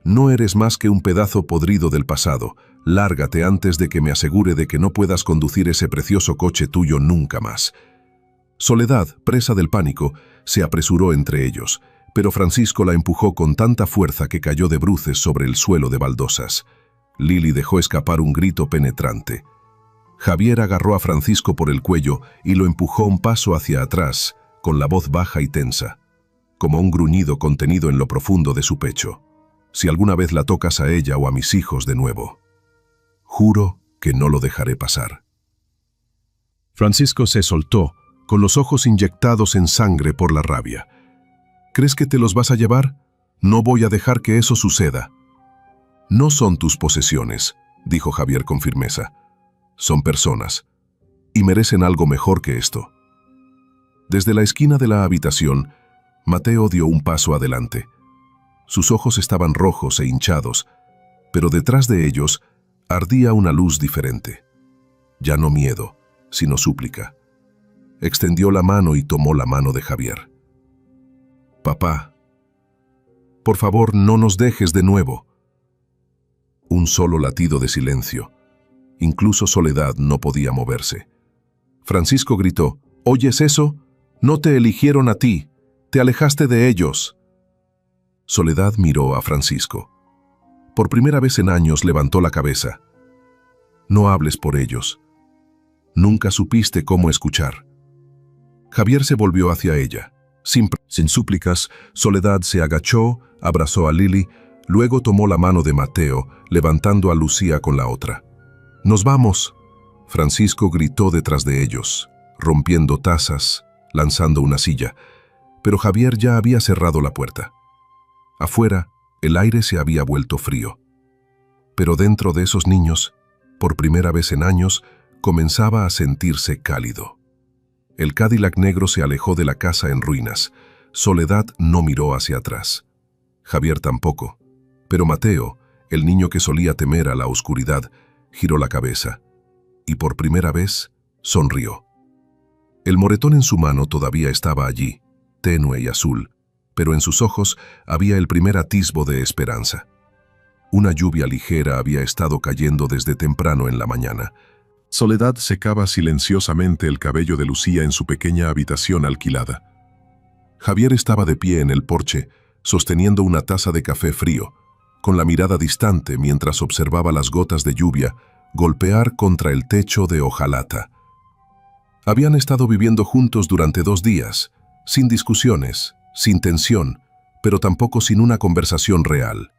no eres más que un pedazo podrido del pasado. Lárgate antes de que me asegure de que no puedas conducir ese precioso coche tuyo nunca más. Soledad, presa del pánico, se apresuró entre ellos, pero Francisco la empujó con tanta fuerza que cayó de bruces sobre el suelo de baldosas. Lili dejó escapar un grito penetrante. Javier agarró a Francisco por el cuello y lo empujó un paso hacia atrás, con la voz baja y tensa, como un gruñido contenido en lo profundo de su pecho. Si alguna vez la tocas a ella o a mis hijos de nuevo, juro que no lo dejaré pasar. Francisco se soltó, con los ojos inyectados en sangre por la rabia. ¿Crees que te los vas a llevar? No voy a dejar que eso suceda. No son tus posesiones, dijo Javier con firmeza. Son personas, y merecen algo mejor que esto. Desde la esquina de la habitación, Mateo dio un paso adelante. Sus ojos estaban rojos e hinchados, pero detrás de ellos ardía una luz diferente. Ya no miedo, sino súplica. Extendió la mano y tomó la mano de Javier. Papá, por favor, no nos dejes de nuevo. Un solo latido de silencio. Incluso Soledad no podía moverse. Francisco gritó, ¿oyes eso? No te eligieron a ti, te alejaste de ellos. Soledad miró a Francisco. Por primera vez en años levantó la cabeza. No hables por ellos. Nunca supiste cómo escuchar. Javier se volvió hacia ella. Sin súplicas, Soledad se agachó, abrazó a Lili, luego tomó la mano de Mateo, levantando a Lucía con la otra. ¡Nos vamos! Francisco gritó detrás de ellos, rompiendo tazas, lanzando una silla, pero Javier ya había cerrado la puerta. Afuera, el aire se había vuelto frío. Pero dentro de esos niños, por primera vez en años, comenzaba a sentirse cálido. El Cadillac negro se alejó de la casa en ruinas. Soledad no miró hacia atrás. Javier tampoco. Pero Mateo, el niño que solía temer a la oscuridad, giró la cabeza. Y por primera vez, sonrió. El moretón en su mano todavía estaba allí, tenue y azul, pero en sus ojos había el primer atisbo de esperanza. Una lluvia ligera había estado cayendo desde temprano en la mañana. Soledad secaba silenciosamente el cabello de Lucía en su pequeña habitación alquilada. Javier estaba de pie en el porche, sosteniendo una taza de café frío, con la mirada distante mientras observaba las gotas de lluvia golpear contra el techo de hojalata. Habían estado viviendo juntos durante 2 días, sin discusiones, sin tensión, pero tampoco sin una conversación real.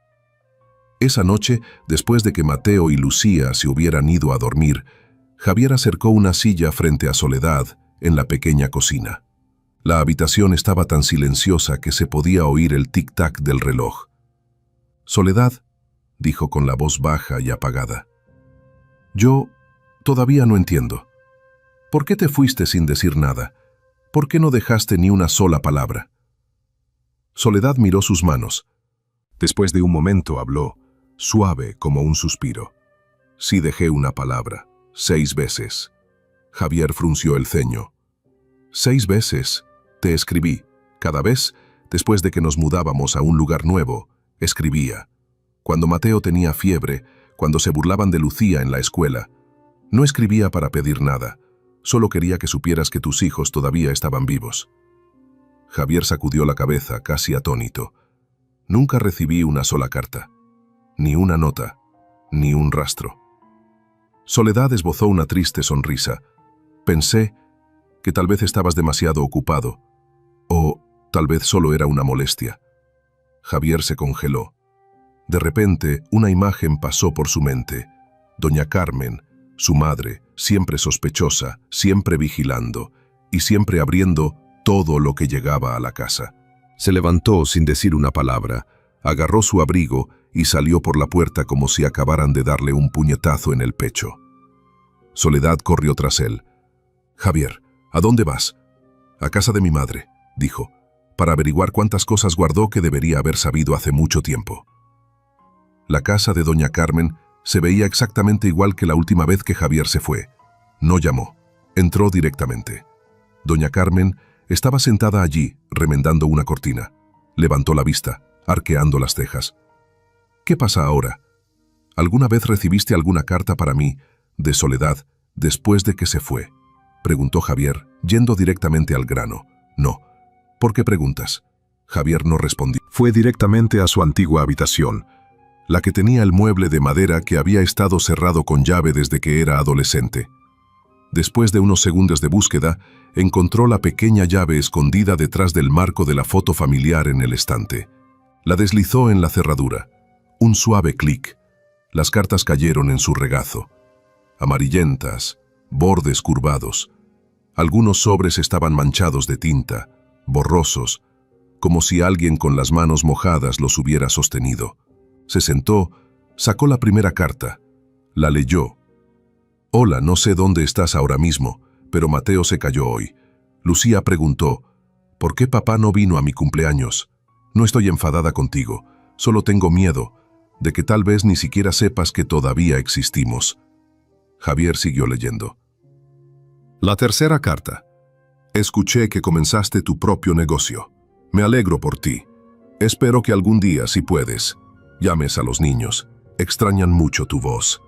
Esa noche, después de que Mateo y Lucía se hubieran ido a dormir, Javier acercó una silla frente a Soledad en la pequeña cocina. La habitación estaba tan silenciosa que se podía oír el tic-tac del reloj. «Soledad», dijo con la voz baja y apagada, «yo todavía no entiendo. ¿Por qué te fuiste sin decir nada? ¿Por qué no dejaste ni una sola palabra?» Soledad miró sus manos. Después de un momento habló, suave como un suspiro. «Sí dejé una palabra. 6 veces. Javier frunció el ceño. 6 veces te escribí, cada vez después de que nos mudábamos a un lugar nuevo, Escribía. Cuando Mateo tenía fiebre, cuando se burlaban de Lucía en la escuela. No escribía para pedir nada. Solo quería que supieras que tus hijos todavía estaban vivos. Javier sacudió la cabeza, casi atónito. Nunca recibí una sola carta. Ni una nota. Ni un rastro. Soledad esbozó una triste sonrisa. Pensé que tal vez estabas demasiado ocupado. O tal vez solo era una molestia. Javier se congeló. De repente, una imagen pasó por su mente. Doña Carmen, su madre, siempre sospechosa, siempre vigilando y siempre abriendo todo lo que llegaba a la casa. Se levantó sin decir una palabra, agarró su abrigo y salió por la puerta como si acabaran de darle un puñetazo en el pecho. Soledad corrió tras él. «Javier, ¿a dónde vas?» «A casa de mi madre», dijo, para averiguar cuántas cosas guardó que debería haber sabido hace mucho tiempo. La casa de doña Carmen se veía exactamente igual que la última vez que Javier se fue. No llamó, entró directamente. Doña Carmen estaba sentada allí, remendando una cortina. Levantó la vista, arqueando las cejas. «¿Qué pasa ahora? ¿Alguna vez recibiste alguna carta para mí, de Soledad, después de que se fue?», preguntó Javier, yendo directamente al grano. «No». «¿Por qué preguntas?». Javier no respondió. Fue directamente a su antigua habitación, la que tenía el mueble de madera que había estado cerrado con llave desde que era adolescente. Después de unos segundos de búsqueda, encontró la pequeña llave escondida detrás del marco de la foto familiar en el estante. La deslizó en la cerradura. Un suave clic. Las cartas cayeron en su regazo. Amarillentas, bordes curvados. Algunos sobres estaban manchados de tinta, borrosos, como si alguien con las manos mojadas los hubiera sostenido. Se sentó, sacó la primera carta, la leyó. «Hola, no sé dónde estás ahora mismo, pero Mateo se cayó hoy». Lucía preguntó, «¿Por qué papá no vino a mi cumpleaños? No estoy enfadada contigo, solo tengo miedo de que tal vez ni siquiera sepas que todavía existimos». Javier siguió leyendo. La tercera carta. «Escuché que comenzaste tu propio negocio. Me alegro por ti. Espero que algún día, si puedes, llames a los niños. Extrañan mucho tu voz».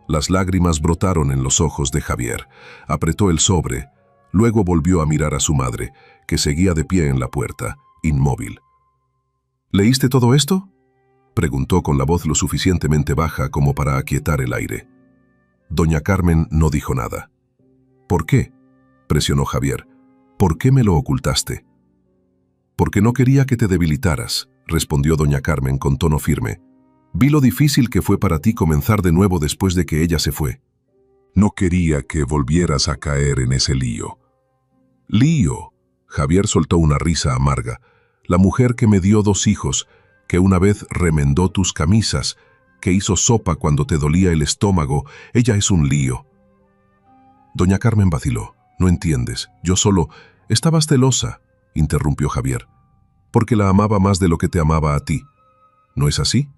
Las lágrimas brotaron en los ojos de Javier. Apretó el sobre. Luego volvió a mirar a su madre, que seguía de pie en la puerta, inmóvil. «¿Leíste todo esto?», preguntó con la voz lo suficientemente baja como para aquietar el aire. Doña Carmen no dijo nada. «¿Por qué?», presionó Javier. «¿Por qué me lo ocultaste?». «Porque no quería que te debilitaras», respondió doña Carmen con tono firme. «Vi lo difícil que fue para ti comenzar de nuevo después de que ella se fue. No quería que volvieras a caer en ese lío». «¿Lío?», Javier soltó una risa amarga. «La mujer que me dio 2 hijos, que una vez remendó tus camisas, que hizo sopa cuando te dolía el estómago, ella es un lío». Doña Carmen vaciló. «No entiendes, yo solo...». «Estabas celosa», interrumpió Javier, «porque la amaba más de lo que te amaba a ti. ¿No es así?».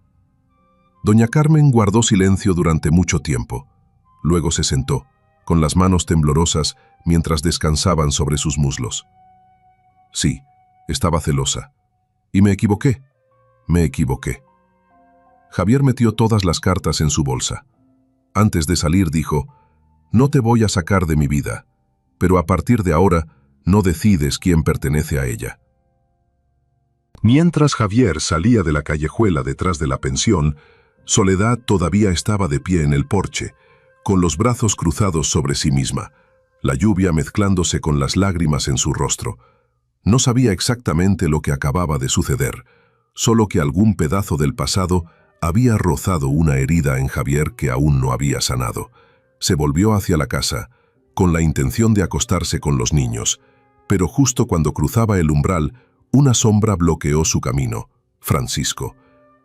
Doña Carmen guardó silencio durante mucho tiempo. Luego se sentó, con las manos temblorosas mientras descansaban sobre sus muslos. «Sí, estaba celosa. Y me equivoqué. Me equivoqué». Javier metió todas las cartas en su bolsa. Antes de salir dijo, «No te voy a sacar de mi vida, pero a partir de ahora no decides quién pertenece a ella». Mientras Javier salía de la callejuela detrás de la pensión, Soledad todavía estaba de pie en el porche, con los brazos cruzados sobre sí misma, la lluvia mezclándose con las lágrimas en su rostro. No sabía exactamente lo que acababa de suceder, solo que algún pedazo del pasado había rozado una herida en Javier que aún no había sanado. Se volvió hacia la casa, con la intención de acostarse con los niños, pero justo cuando cruzaba el umbral, una sombra bloqueó su camino. Francisco.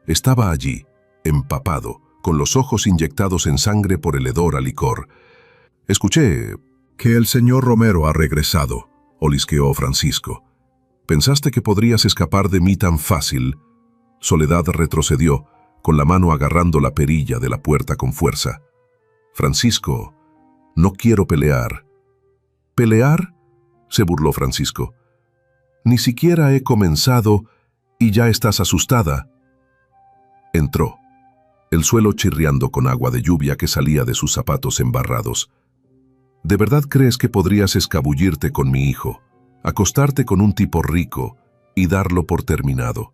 Estaba allí, empapado, con los ojos inyectados en sangre por el hedor a licor. «Escuché que el señor Romero ha regresado», olisqueó Francisco. «¿Pensaste que podrías escapar de mí tan fácil?». Soledad retrocedió, con la mano agarrando la perilla de la puerta con fuerza. «Francisco, no quiero pelear». «¿Pelear?», se burló Francisco. «Ni siquiera he comenzado y ya estás asustada». Entró, el suelo chirriando con agua de lluvia que salía de sus zapatos embarrados. ¿De verdad crees que podrías escabullirte con mi hijo, acostarte con un tipo rico y darlo por terminado?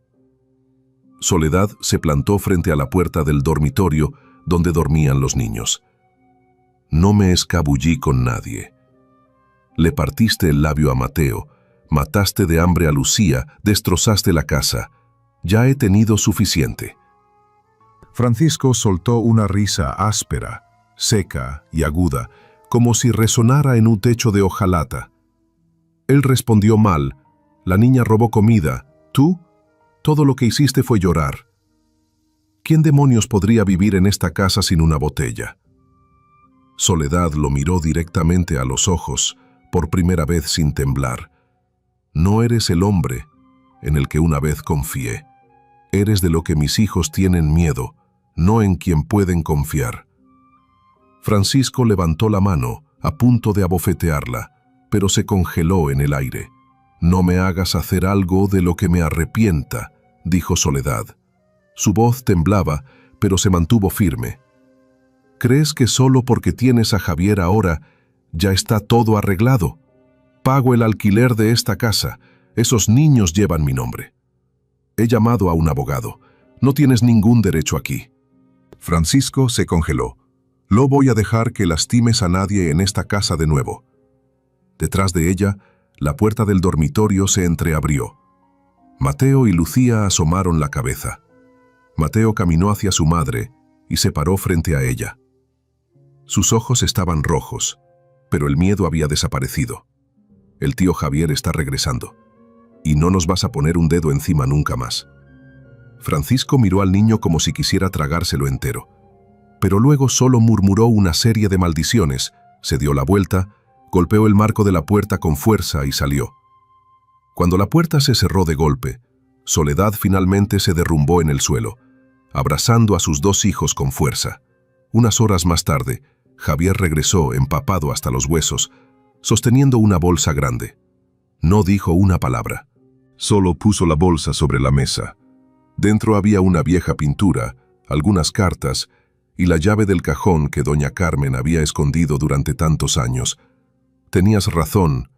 Soledad se plantó frente a la puerta del dormitorio donde dormían los niños. No me escabullí con nadie. Le partiste el labio a Mateo, mataste de hambre a Lucía, destrozaste la casa. Ya he tenido suficiente. Francisco soltó una risa áspera, seca y aguda, como si resonara en un techo de hojalata. Él respondió mal. La niña robó comida. Tú, todo lo que hiciste fue llorar. ¿Quién demonios podría vivir en esta casa sin una botella? Soledad lo miró directamente a los ojos, por primera vez sin temblar. No eres el hombre en el que una vez confié. Eres de lo que mis hijos tienen miedo, no en quien pueden confiar. Francisco levantó la mano, a punto de abofetearla, pero se congeló en el aire. «No me hagas hacer algo de lo que me arrepienta», dijo Soledad. Su voz temblaba, pero se mantuvo firme. «¿Crees que solo porque tienes a Javier ahora ya está todo arreglado? Pago el alquiler de esta casa. Esos niños llevan mi nombre. He llamado a un abogado. No tienes ningún derecho aquí». Francisco se congeló. «No voy a dejar que lastimes a nadie en esta casa de nuevo». Detrás de ella, la puerta del dormitorio se entreabrió. Mateo y Lucía asomaron la cabeza. Mateo caminó hacia su madre y se paró frente a ella. Sus ojos estaban rojos, pero el miedo había desaparecido. «El tío Javier está regresando, y no nos vas a poner un dedo encima nunca más». Francisco miró al niño como si quisiera tragárselo entero, pero luego solo murmuró una serie de maldiciones, se dio la vuelta, golpeó el marco de la puerta con fuerza y salió. Cuando la puerta se cerró de golpe, Soledad finalmente se derrumbó en el suelo, abrazando a sus dos hijos con fuerza. Unas horas más tarde, Javier regresó empapado hasta los huesos, sosteniendo una bolsa grande. No dijo una palabra. Solo puso la bolsa sobre la mesa. Dentro había una vieja pintura, algunas cartas y la llave del cajón que doña Carmen había escondido durante tantos años. «Tenías razón»,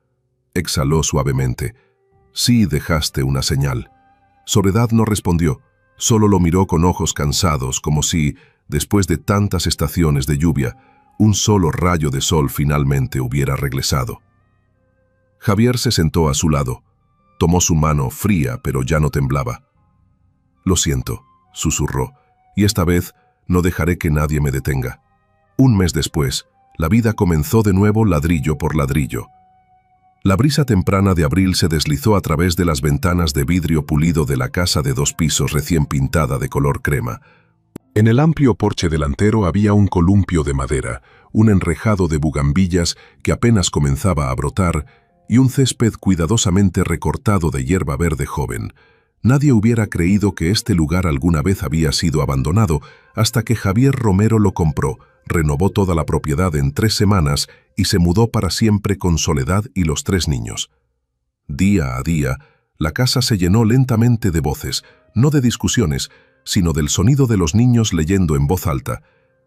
exhaló suavemente. «Sí dejaste una señal». Soledad no respondió, solo lo miró con ojos cansados, como si, después de tantas estaciones de lluvia, un solo rayo de sol finalmente hubiera regresado. Javier se sentó a su lado. Tomó su mano fría, pero ya no temblaba. «Lo siento», susurró, «y esta vez no dejaré que nadie me detenga». Un mes después, la vida comenzó de nuevo ladrillo por ladrillo. La brisa temprana de abril se deslizó a través de las ventanas de vidrio pulido de la casa de 2 pisos recién pintada de color crema. En el amplio porche delantero había un columpio de madera, un enrejado de bugambillas que apenas comenzaba a brotar y un césped cuidadosamente recortado de hierba verde joven. Nadie hubiera creído que este lugar alguna vez había sido abandonado hasta que Javier Romero lo compró, renovó toda la propiedad en 3 semanas y se mudó para siempre con Soledad y los 3 niños. Día a día, la casa se llenó lentamente de voces, no de discusiones, sino del sonido de los niños leyendo en voz alta,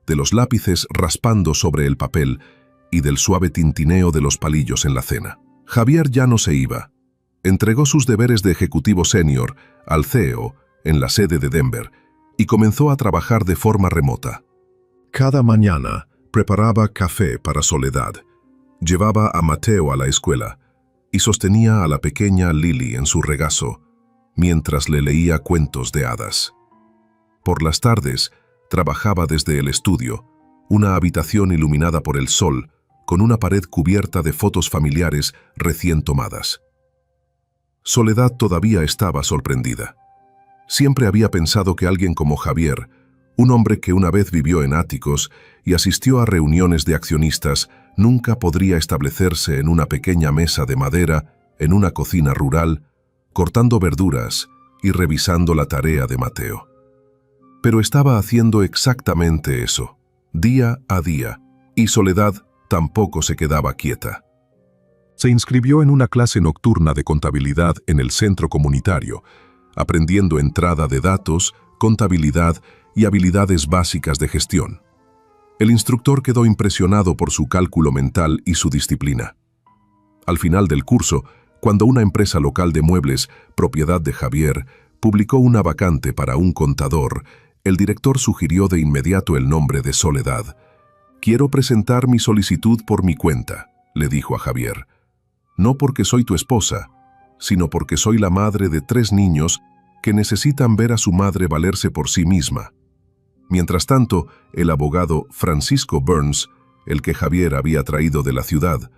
de los lápices raspando sobre el papel y del suave tintineo de los palillos en la cena. Javier ya no se iba. Entregó sus deberes de ejecutivo senior al CEO en la sede de Denver y comenzó a trabajar de forma remota. Cada mañana preparaba café para Soledad, llevaba a Mateo a la escuela y sostenía a la pequeña Lily en su regazo mientras le leía cuentos de hadas. Por las tardes trabajaba desde el estudio, una habitación iluminada por el sol, con una pared cubierta de fotos familiares recién tomadas. Soledad todavía estaba sorprendida. Siempre había pensado que alguien como Javier, un hombre que una vez vivió en áticos y asistió a reuniones de accionistas, nunca podría establecerse en una pequeña mesa de madera, en una cocina rural, cortando verduras y revisando la tarea de Mateo. Pero estaba haciendo exactamente eso, día a día, y Soledad tampoco se quedaba quieta. Se inscribió en una clase nocturna de contabilidad en el centro comunitario, aprendiendo entrada de datos, contabilidad y habilidades básicas de gestión. El instructor quedó impresionado por su cálculo mental y su disciplina. Al final del curso, cuando una empresa local de muebles, propiedad de Javier, publicó una vacante para un contador, el director sugirió de inmediato el nombre de Soledad. «Quiero presentar mi solicitud por mi cuenta», le dijo a Javier. «No porque soy tu esposa, sino porque soy la madre de 3 niños que necesitan ver a su madre valerse por sí misma». Mientras tanto, el abogado Francisco Burns, el que Javier había traído de la ciudad,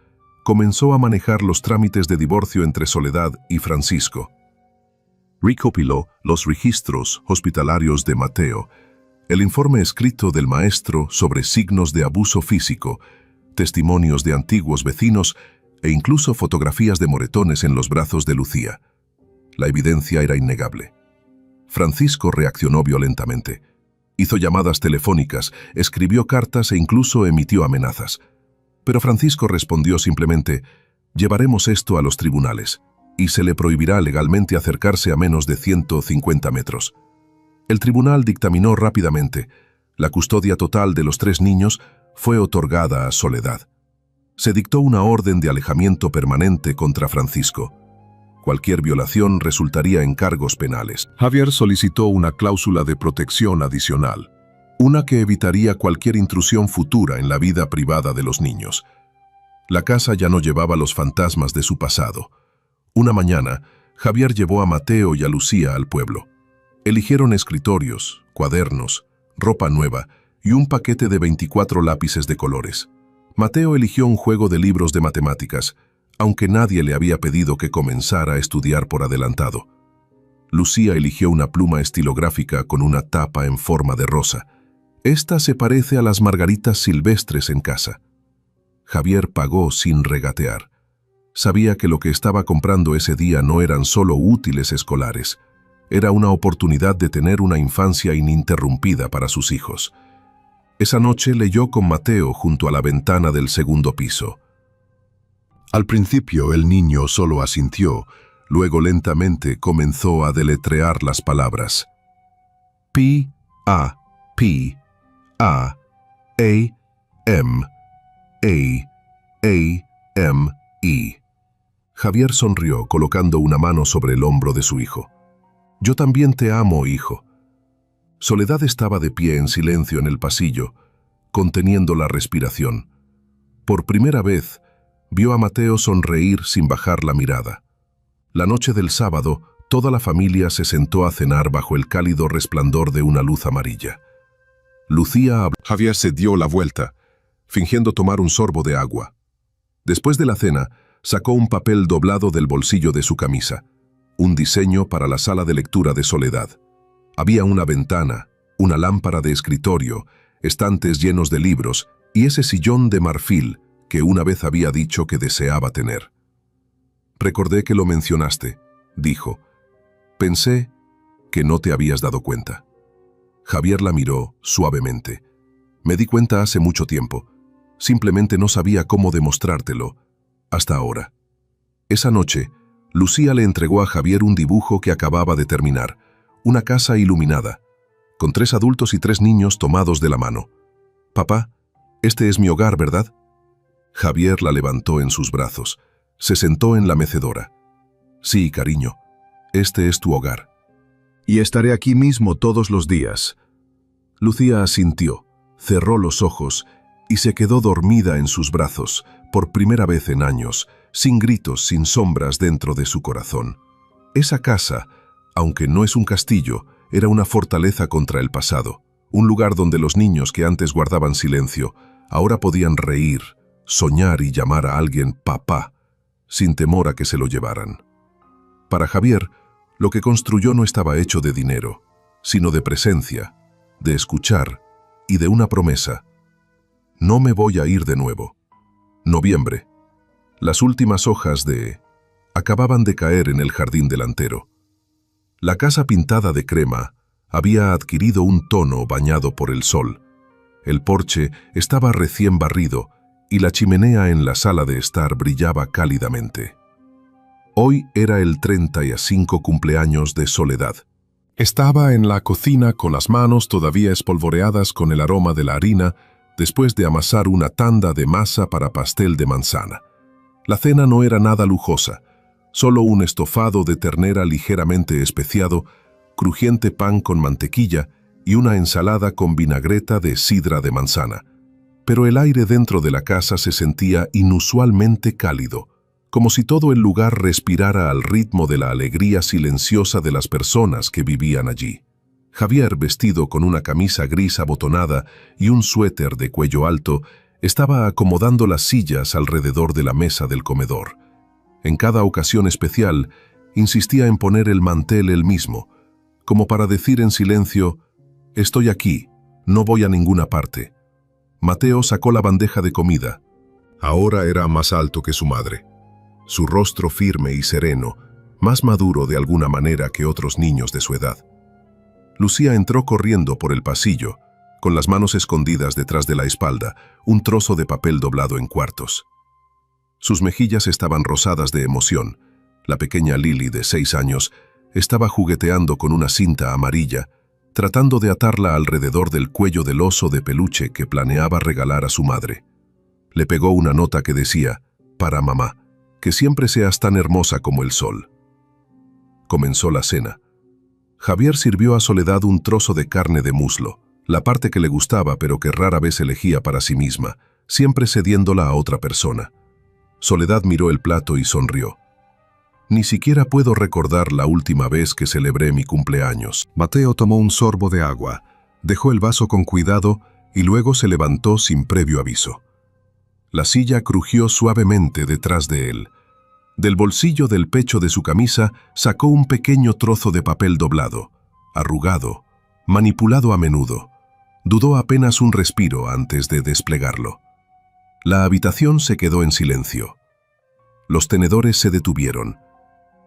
comenzó a manejar los trámites de divorcio entre Soledad y Francisco. Recopiló los registros hospitalarios de Mateo, el informe escrito del maestro sobre signos de abuso físico, testimonios de antiguos vecinos e incluso fotografías de moretones en los brazos de Lucía. La evidencia era innegable. Francisco reaccionó violentamente. Hizo llamadas telefónicas, escribió cartas e incluso emitió amenazas. Pero Francisco respondió simplemente: «Llevaremos esto a los tribunales y se le prohibirá legalmente acercarse a menos de 150 metros». El tribunal dictaminó rápidamente. La custodia total de los 3 niños fue otorgada a Soledad. Se dictó una orden de alejamiento permanente contra Francisco. Cualquier violación resultaría en cargos penales. Javier solicitó una cláusula de protección adicional, una que evitaría cualquier intrusión futura en la vida privada de los niños. La casa ya no llevaba los fantasmas de su pasado. Una mañana, Javier llevó a Mateo y a Lucía al pueblo. Eligieron escritorios, cuadernos, ropa nueva y un paquete de 24 lápices de colores. Mateo eligió un juego de libros de matemáticas, aunque nadie le había pedido que comenzara a estudiar por adelantado. Lucía eligió una pluma estilográfica con una tapa en forma de rosa. Esta se parece a las margaritas silvestres en casa. Javier pagó sin regatear. Sabía que lo que estaba comprando ese día no eran solo útiles escolares. Era una oportunidad de tener una infancia ininterrumpida para sus hijos. Esa noche leyó con Mateo junto a la ventana del segundo piso. Al principio el niño solo asintió, luego lentamente comenzó a deletrear las palabras. P, A, P, A, M, I. Javier sonrió colocando una mano sobre el hombro de su hijo. «Yo también te amo, hijo». Soledad estaba de pie en silencio en el pasillo, conteniendo la respiración. Por primera vez, vio a Mateo sonreír sin bajar la mirada. La noche del sábado, toda la familia se sentó a cenar bajo el cálido resplandor de una luz amarilla. Lucía habló. Javier se dio la vuelta, fingiendo tomar un sorbo de agua. Después de la cena, sacó un papel doblado del bolsillo de su camisa, un diseño para la sala de lectura de Soledad. Había una ventana, una lámpara de escritorio, estantes llenos de libros y ese sillón de marfil que una vez había dicho que deseaba tener. «Recordé que lo mencionaste», dijo. «Pensé que no te habías dado cuenta». Javier la miró suavemente. «Me di cuenta hace mucho tiempo. Simplemente no sabía cómo demostrártelo. Hasta ahora». Esa noche, Lucía le entregó a Javier un dibujo que acababa de terminar. Una casa iluminada, con 3 adultos y 3 niños tomados de la mano. «Papá, este es mi hogar, ¿verdad?». Javier la levantó en sus brazos. Se sentó en la mecedora. «Sí, cariño, este es tu hogar. Y estaré aquí mismo todos los días». Lucía asintió, cerró los ojos y se quedó dormida en sus brazos, por primera vez en años, sin gritos, sin sombras dentro de su corazón. Esa casa, aunque no es un castillo, era una fortaleza contra el pasado, un lugar donde los niños que antes guardaban silencio, ahora podían reír, soñar y llamar a alguien papá, sin temor a que se lo llevaran. Para Javier, lo que construyó no estaba hecho de dinero, sino de presencia, de escuchar y de una promesa. «No me voy a ir de nuevo». Noviembre. Las últimas hojas acababan de caer en el jardín delantero. La casa pintada de crema había adquirido un tono bañado por el sol. El porche estaba recién barrido y la chimenea en la sala de estar brillaba cálidamente. Hoy era el 35 cumpleaños de Soledad. Estaba en la cocina con las manos todavía espolvoreadas con el aroma de la harina después de amasar una tanda de masa para pastel de manzana. La cena no era nada lujosa, solo un estofado de ternera ligeramente especiado, crujiente pan con mantequilla y una ensalada con vinagreta de sidra de manzana. Pero el aire dentro de la casa se sentía inusualmente cálido, como si todo el lugar respirara al ritmo de la alegría silenciosa de las personas que vivían allí. Javier, vestido con una camisa gris abotonada y un suéter de cuello alto, estaba acomodando las sillas alrededor de la mesa del comedor. En cada ocasión especial, insistía en poner el mantel él mismo, como para decir en silencio: «Estoy aquí, no voy a ninguna parte». Mateo sacó la bandeja de comida. Ahora era más alto que su madre. Su rostro firme y sereno, más maduro de alguna manera que otros niños de su edad. Lucía entró corriendo por el pasillo, con las manos escondidas detrás de la espalda, un trozo de papel doblado en cuartos. Sus mejillas estaban rosadas de emoción. La pequeña Lily, de 6 años, estaba jugueteando con una cinta amarilla, tratando de atarla alrededor del cuello del oso de peluche que planeaba regalar a su madre. Le pegó una nota que decía: «Para mamá, que siempre seas tan hermosa como el sol». Comenzó la cena. Javier sirvió a Soledad un trozo de carne de muslo, la parte que le gustaba pero que rara vez elegía para sí misma, siempre cediéndola a otra persona. Soledad miró el plato y sonrió. «Ni siquiera puedo recordar la última vez que celebré mi cumpleaños». Mateo tomó un sorbo de agua, dejó el vaso con cuidado y luego se levantó sin previo aviso. La silla crujió suavemente detrás de él. Del bolsillo del pecho de su camisa sacó un pequeño trozo de papel doblado, arrugado, manipulado a menudo. Dudó apenas un respiro antes de desplegarlo. La habitación se quedó en silencio. Los tenedores se detuvieron.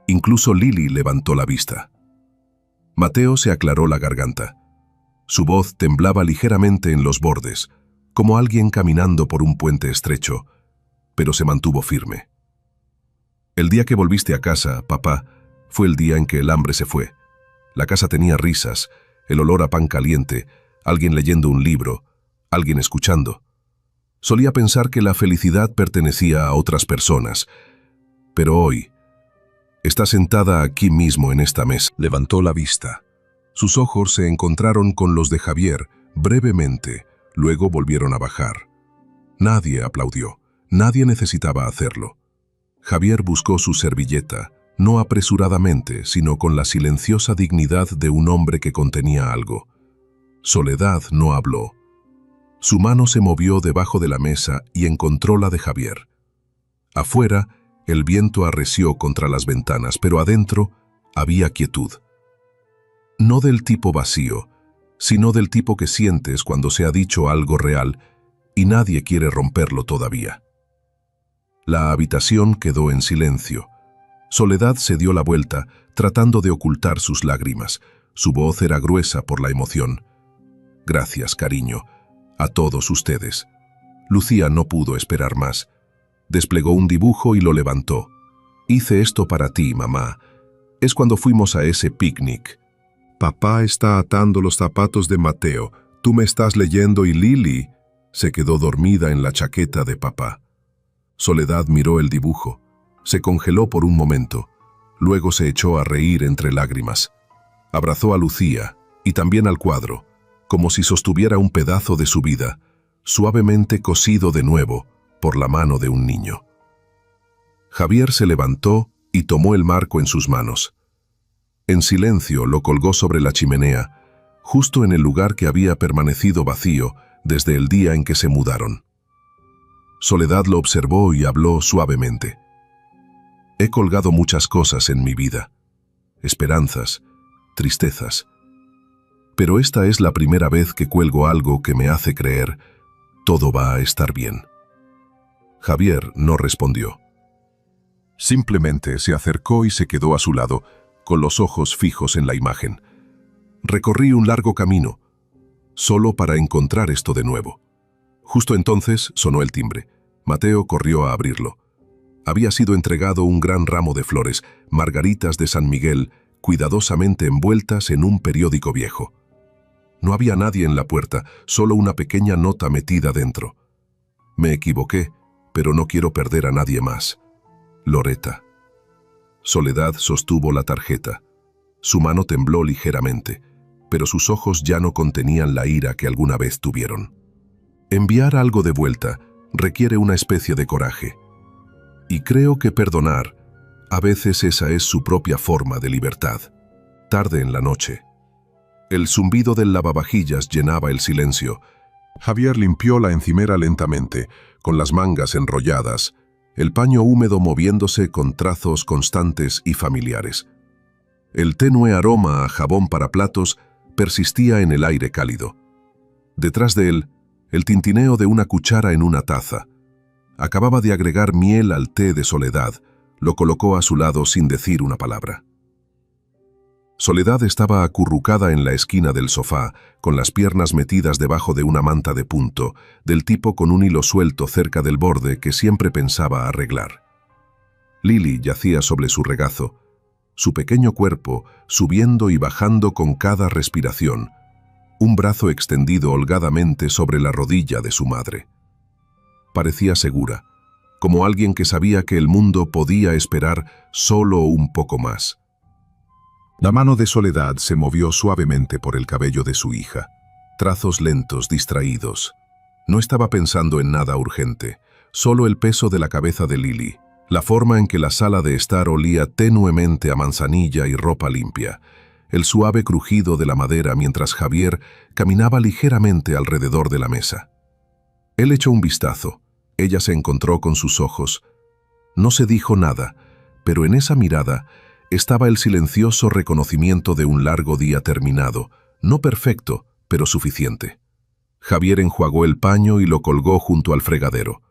Incluso Lily levantó la vista. Mateo se aclaró la garganta. Su voz temblaba ligeramente en los bordes, como alguien caminando por un puente estrecho, pero se mantuvo firme. «El día que volviste a casa, papá, fue el día en que el hambre se fue. La casa tenía risas, el olor a pan caliente, alguien leyendo un libro, alguien escuchando. Solía pensar que la felicidad pertenecía a otras personas, pero hoy está sentada aquí mismo en esta mesa». Levantó la vista. Sus ojos se encontraron con los de Javier brevemente, luego volvieron a bajar. Nadie aplaudió, nadie necesitaba hacerlo. Javier buscó su servilleta, no apresuradamente, sino con la silenciosa dignidad de un hombre que contenía algo. Soledad no habló. Su mano se movió debajo de la mesa y encontró la de Javier. Afuera, el viento arreció contra las ventanas, pero adentro había quietud. No del tipo vacío, sino del tipo que sientes cuando se ha dicho algo real y nadie quiere romperlo todavía. La habitación quedó en silencio. Soledad se dio la vuelta, tratando de ocultar sus lágrimas. Su voz era gruesa por la emoción. «Gracias, cariño, a todos ustedes». Lucía no pudo esperar más. Desplegó un dibujo y lo levantó. «Hice esto para ti, mamá. Es cuando fuimos a ese picnic». «Papá está atando los zapatos de Mateo. Tú me estás leyendo y Lily se quedó dormida en la chaqueta de papá». Soledad miró el dibujo. Se congeló por un momento. Luego se echó a reír entre lágrimas. Abrazó a Lucía y también al cuadro, como si sostuviera un pedazo de su vida, suavemente cosido de nuevo por la mano de un niño. Javier se levantó y tomó el marco en sus manos. En silencio lo colgó sobre la chimenea, justo en el lugar que había permanecido vacío desde el día en que se mudaron. Soledad lo observó y habló suavemente. «He colgado muchas cosas en mi vida, esperanzas, tristezas. Pero esta es la primera vez que cuelgo algo que me hace creer todo va a estar bien». Javier no respondió. Simplemente se acercó y se quedó a su lado, con los ojos fijos en la imagen. Recorrí un largo camino, solo para encontrar esto de nuevo. Justo entonces sonó el timbre. Mateo corrió a abrirlo. Había sido entregado un gran ramo de flores, margaritas de San Miguel, cuidadosamente envueltas en un periódico viejo. No había nadie en la puerta, solo una pequeña nota metida dentro. Me equivoqué, pero no quiero perder a nadie más. Loretta. Soledad sostuvo la tarjeta. Su mano tembló ligeramente, pero sus ojos ya no contenían la ira que alguna vez tuvieron. Enviar algo de vuelta requiere una especie de coraje. Y creo que perdonar, a veces esa es su propia forma de libertad. Tarde en la noche. El zumbido del lavavajillas llenaba el silencio. Javier limpió la encimera lentamente, con las mangas enrolladas, el paño húmedo moviéndose con trazos constantes y familiares. El tenue aroma a jabón para platos persistía en el aire cálido. Detrás de él, el tintineo de una cuchara en una taza. Acababa de agregar miel al té de Soledad, lo colocó a su lado sin decir una palabra. Soledad estaba acurrucada en la esquina del sofá, con las piernas metidas debajo de una manta de punto, del tipo con un hilo suelto cerca del borde que siempre pensaba arreglar. Lily yacía sobre su regazo, su pequeño cuerpo subiendo y bajando con cada respiración, un brazo extendido holgadamente sobre la rodilla de su madre. Parecía segura, como alguien que sabía que el mundo podía esperar solo un poco más. La mano de Soledad se movió suavemente por el cabello de su hija. Trazos lentos, distraídos. No estaba pensando en nada urgente, solo el peso de la cabeza de Lily, la forma en que la sala de estar olía tenuemente a manzanilla y ropa limpia, el suave crujido de la madera mientras Javier caminaba ligeramente alrededor de la mesa. Él echó un vistazo. Ella se encontró con sus ojos. No se dijo nada, pero en esa mirada estaba el silencioso reconocimiento de un largo día terminado, no perfecto, pero suficiente. Javier enjuagó el paño y lo colgó junto al fregadero.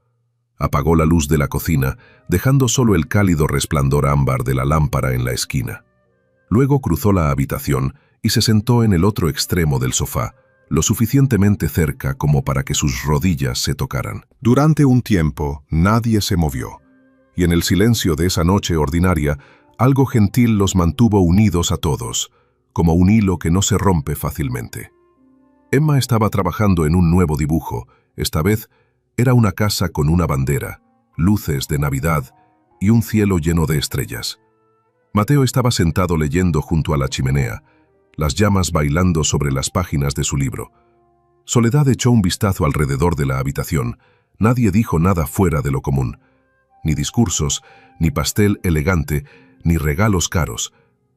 Apagó la luz de la cocina, dejando solo el cálido resplandor ámbar de la lámpara en la esquina. Luego cruzó la habitación y se sentó en el otro extremo del sofá, lo suficientemente cerca como para que sus rodillas se tocaran. Durante un tiempo, nadie se movió, y en el silencio de esa noche ordinaria, algo gentil los mantuvo unidos a todos, como un hilo que no se rompe fácilmente. Emma estaba trabajando en un nuevo dibujo. Esta vez era una casa con una bandera, luces de Navidad y un cielo lleno de estrellas. Mateo estaba sentado leyendo junto a la chimenea, las llamas bailando sobre las páginas de su libro. Soledad echó un vistazo alrededor de la habitación. Nadie dijo nada fuera de lo común. Ni discursos, ni pastel elegante, ni regalos caros.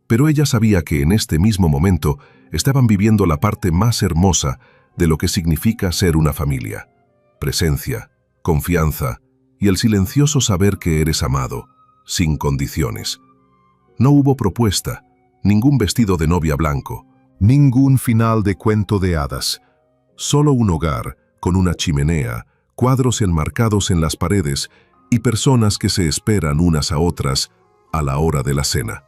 Pero ella sabía que en este mismo momento estaban viviendo la parte más hermosa de lo que significa ser una familia. Presencia, confianza y el silencioso saber que eres amado, sin condiciones. No hubo propuesta, ningún vestido de novia blanco, ningún final de cuento de hadas. Solo un hogar, con una chimenea, cuadros enmarcados en las paredes y personas que se esperan unas a otras a la hora de la cena.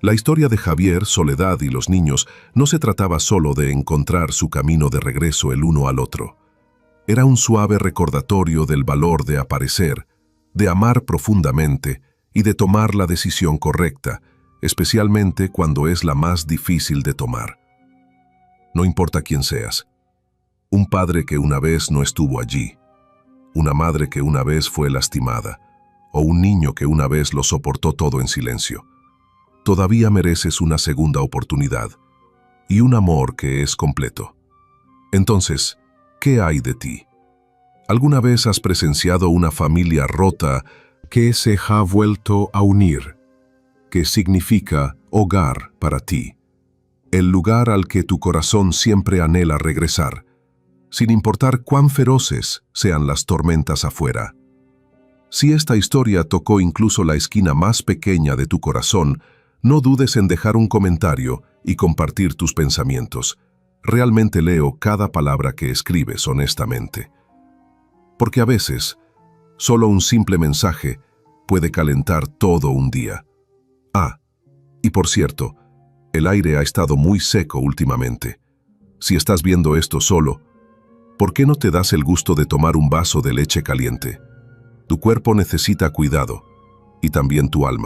La historia de Javier, Soledad y los niños no se trataba solo de encontrar su camino de regreso el uno al otro. Era un suave recordatorio del valor de aparecer, de amar profundamente y de tomar la decisión correcta, especialmente cuando es la más difícil de tomar. No importa quién seas. Un padre que una vez no estuvo allí, una madre que una vez fue lastimada, o un niño que una vez lo soportó todo en silencio. Todavía mereces una segunda oportunidad y un amor que es completo. Entonces, ¿qué hay de ti? ¿Alguna vez has presenciado una familia rota que se ha vuelto a unir? ¿Qué significa hogar para ti? El lugar al que tu corazón siempre anhela regresar, sin importar cuán feroces sean las tormentas afuera. Si esta historia tocó incluso la esquina más pequeña de tu corazón, no dudes en dejar un comentario y compartir tus pensamientos. Realmente leo cada palabra que escribes honestamente. Porque a veces, solo un simple mensaje puede calentar todo un día. Ah, y por cierto, el aire ha estado muy seco últimamente. Si estás viendo esto solo, ¿por qué no te das el gusto de tomar un vaso de leche caliente? Tu cuerpo necesita cuidado, y también tu alma.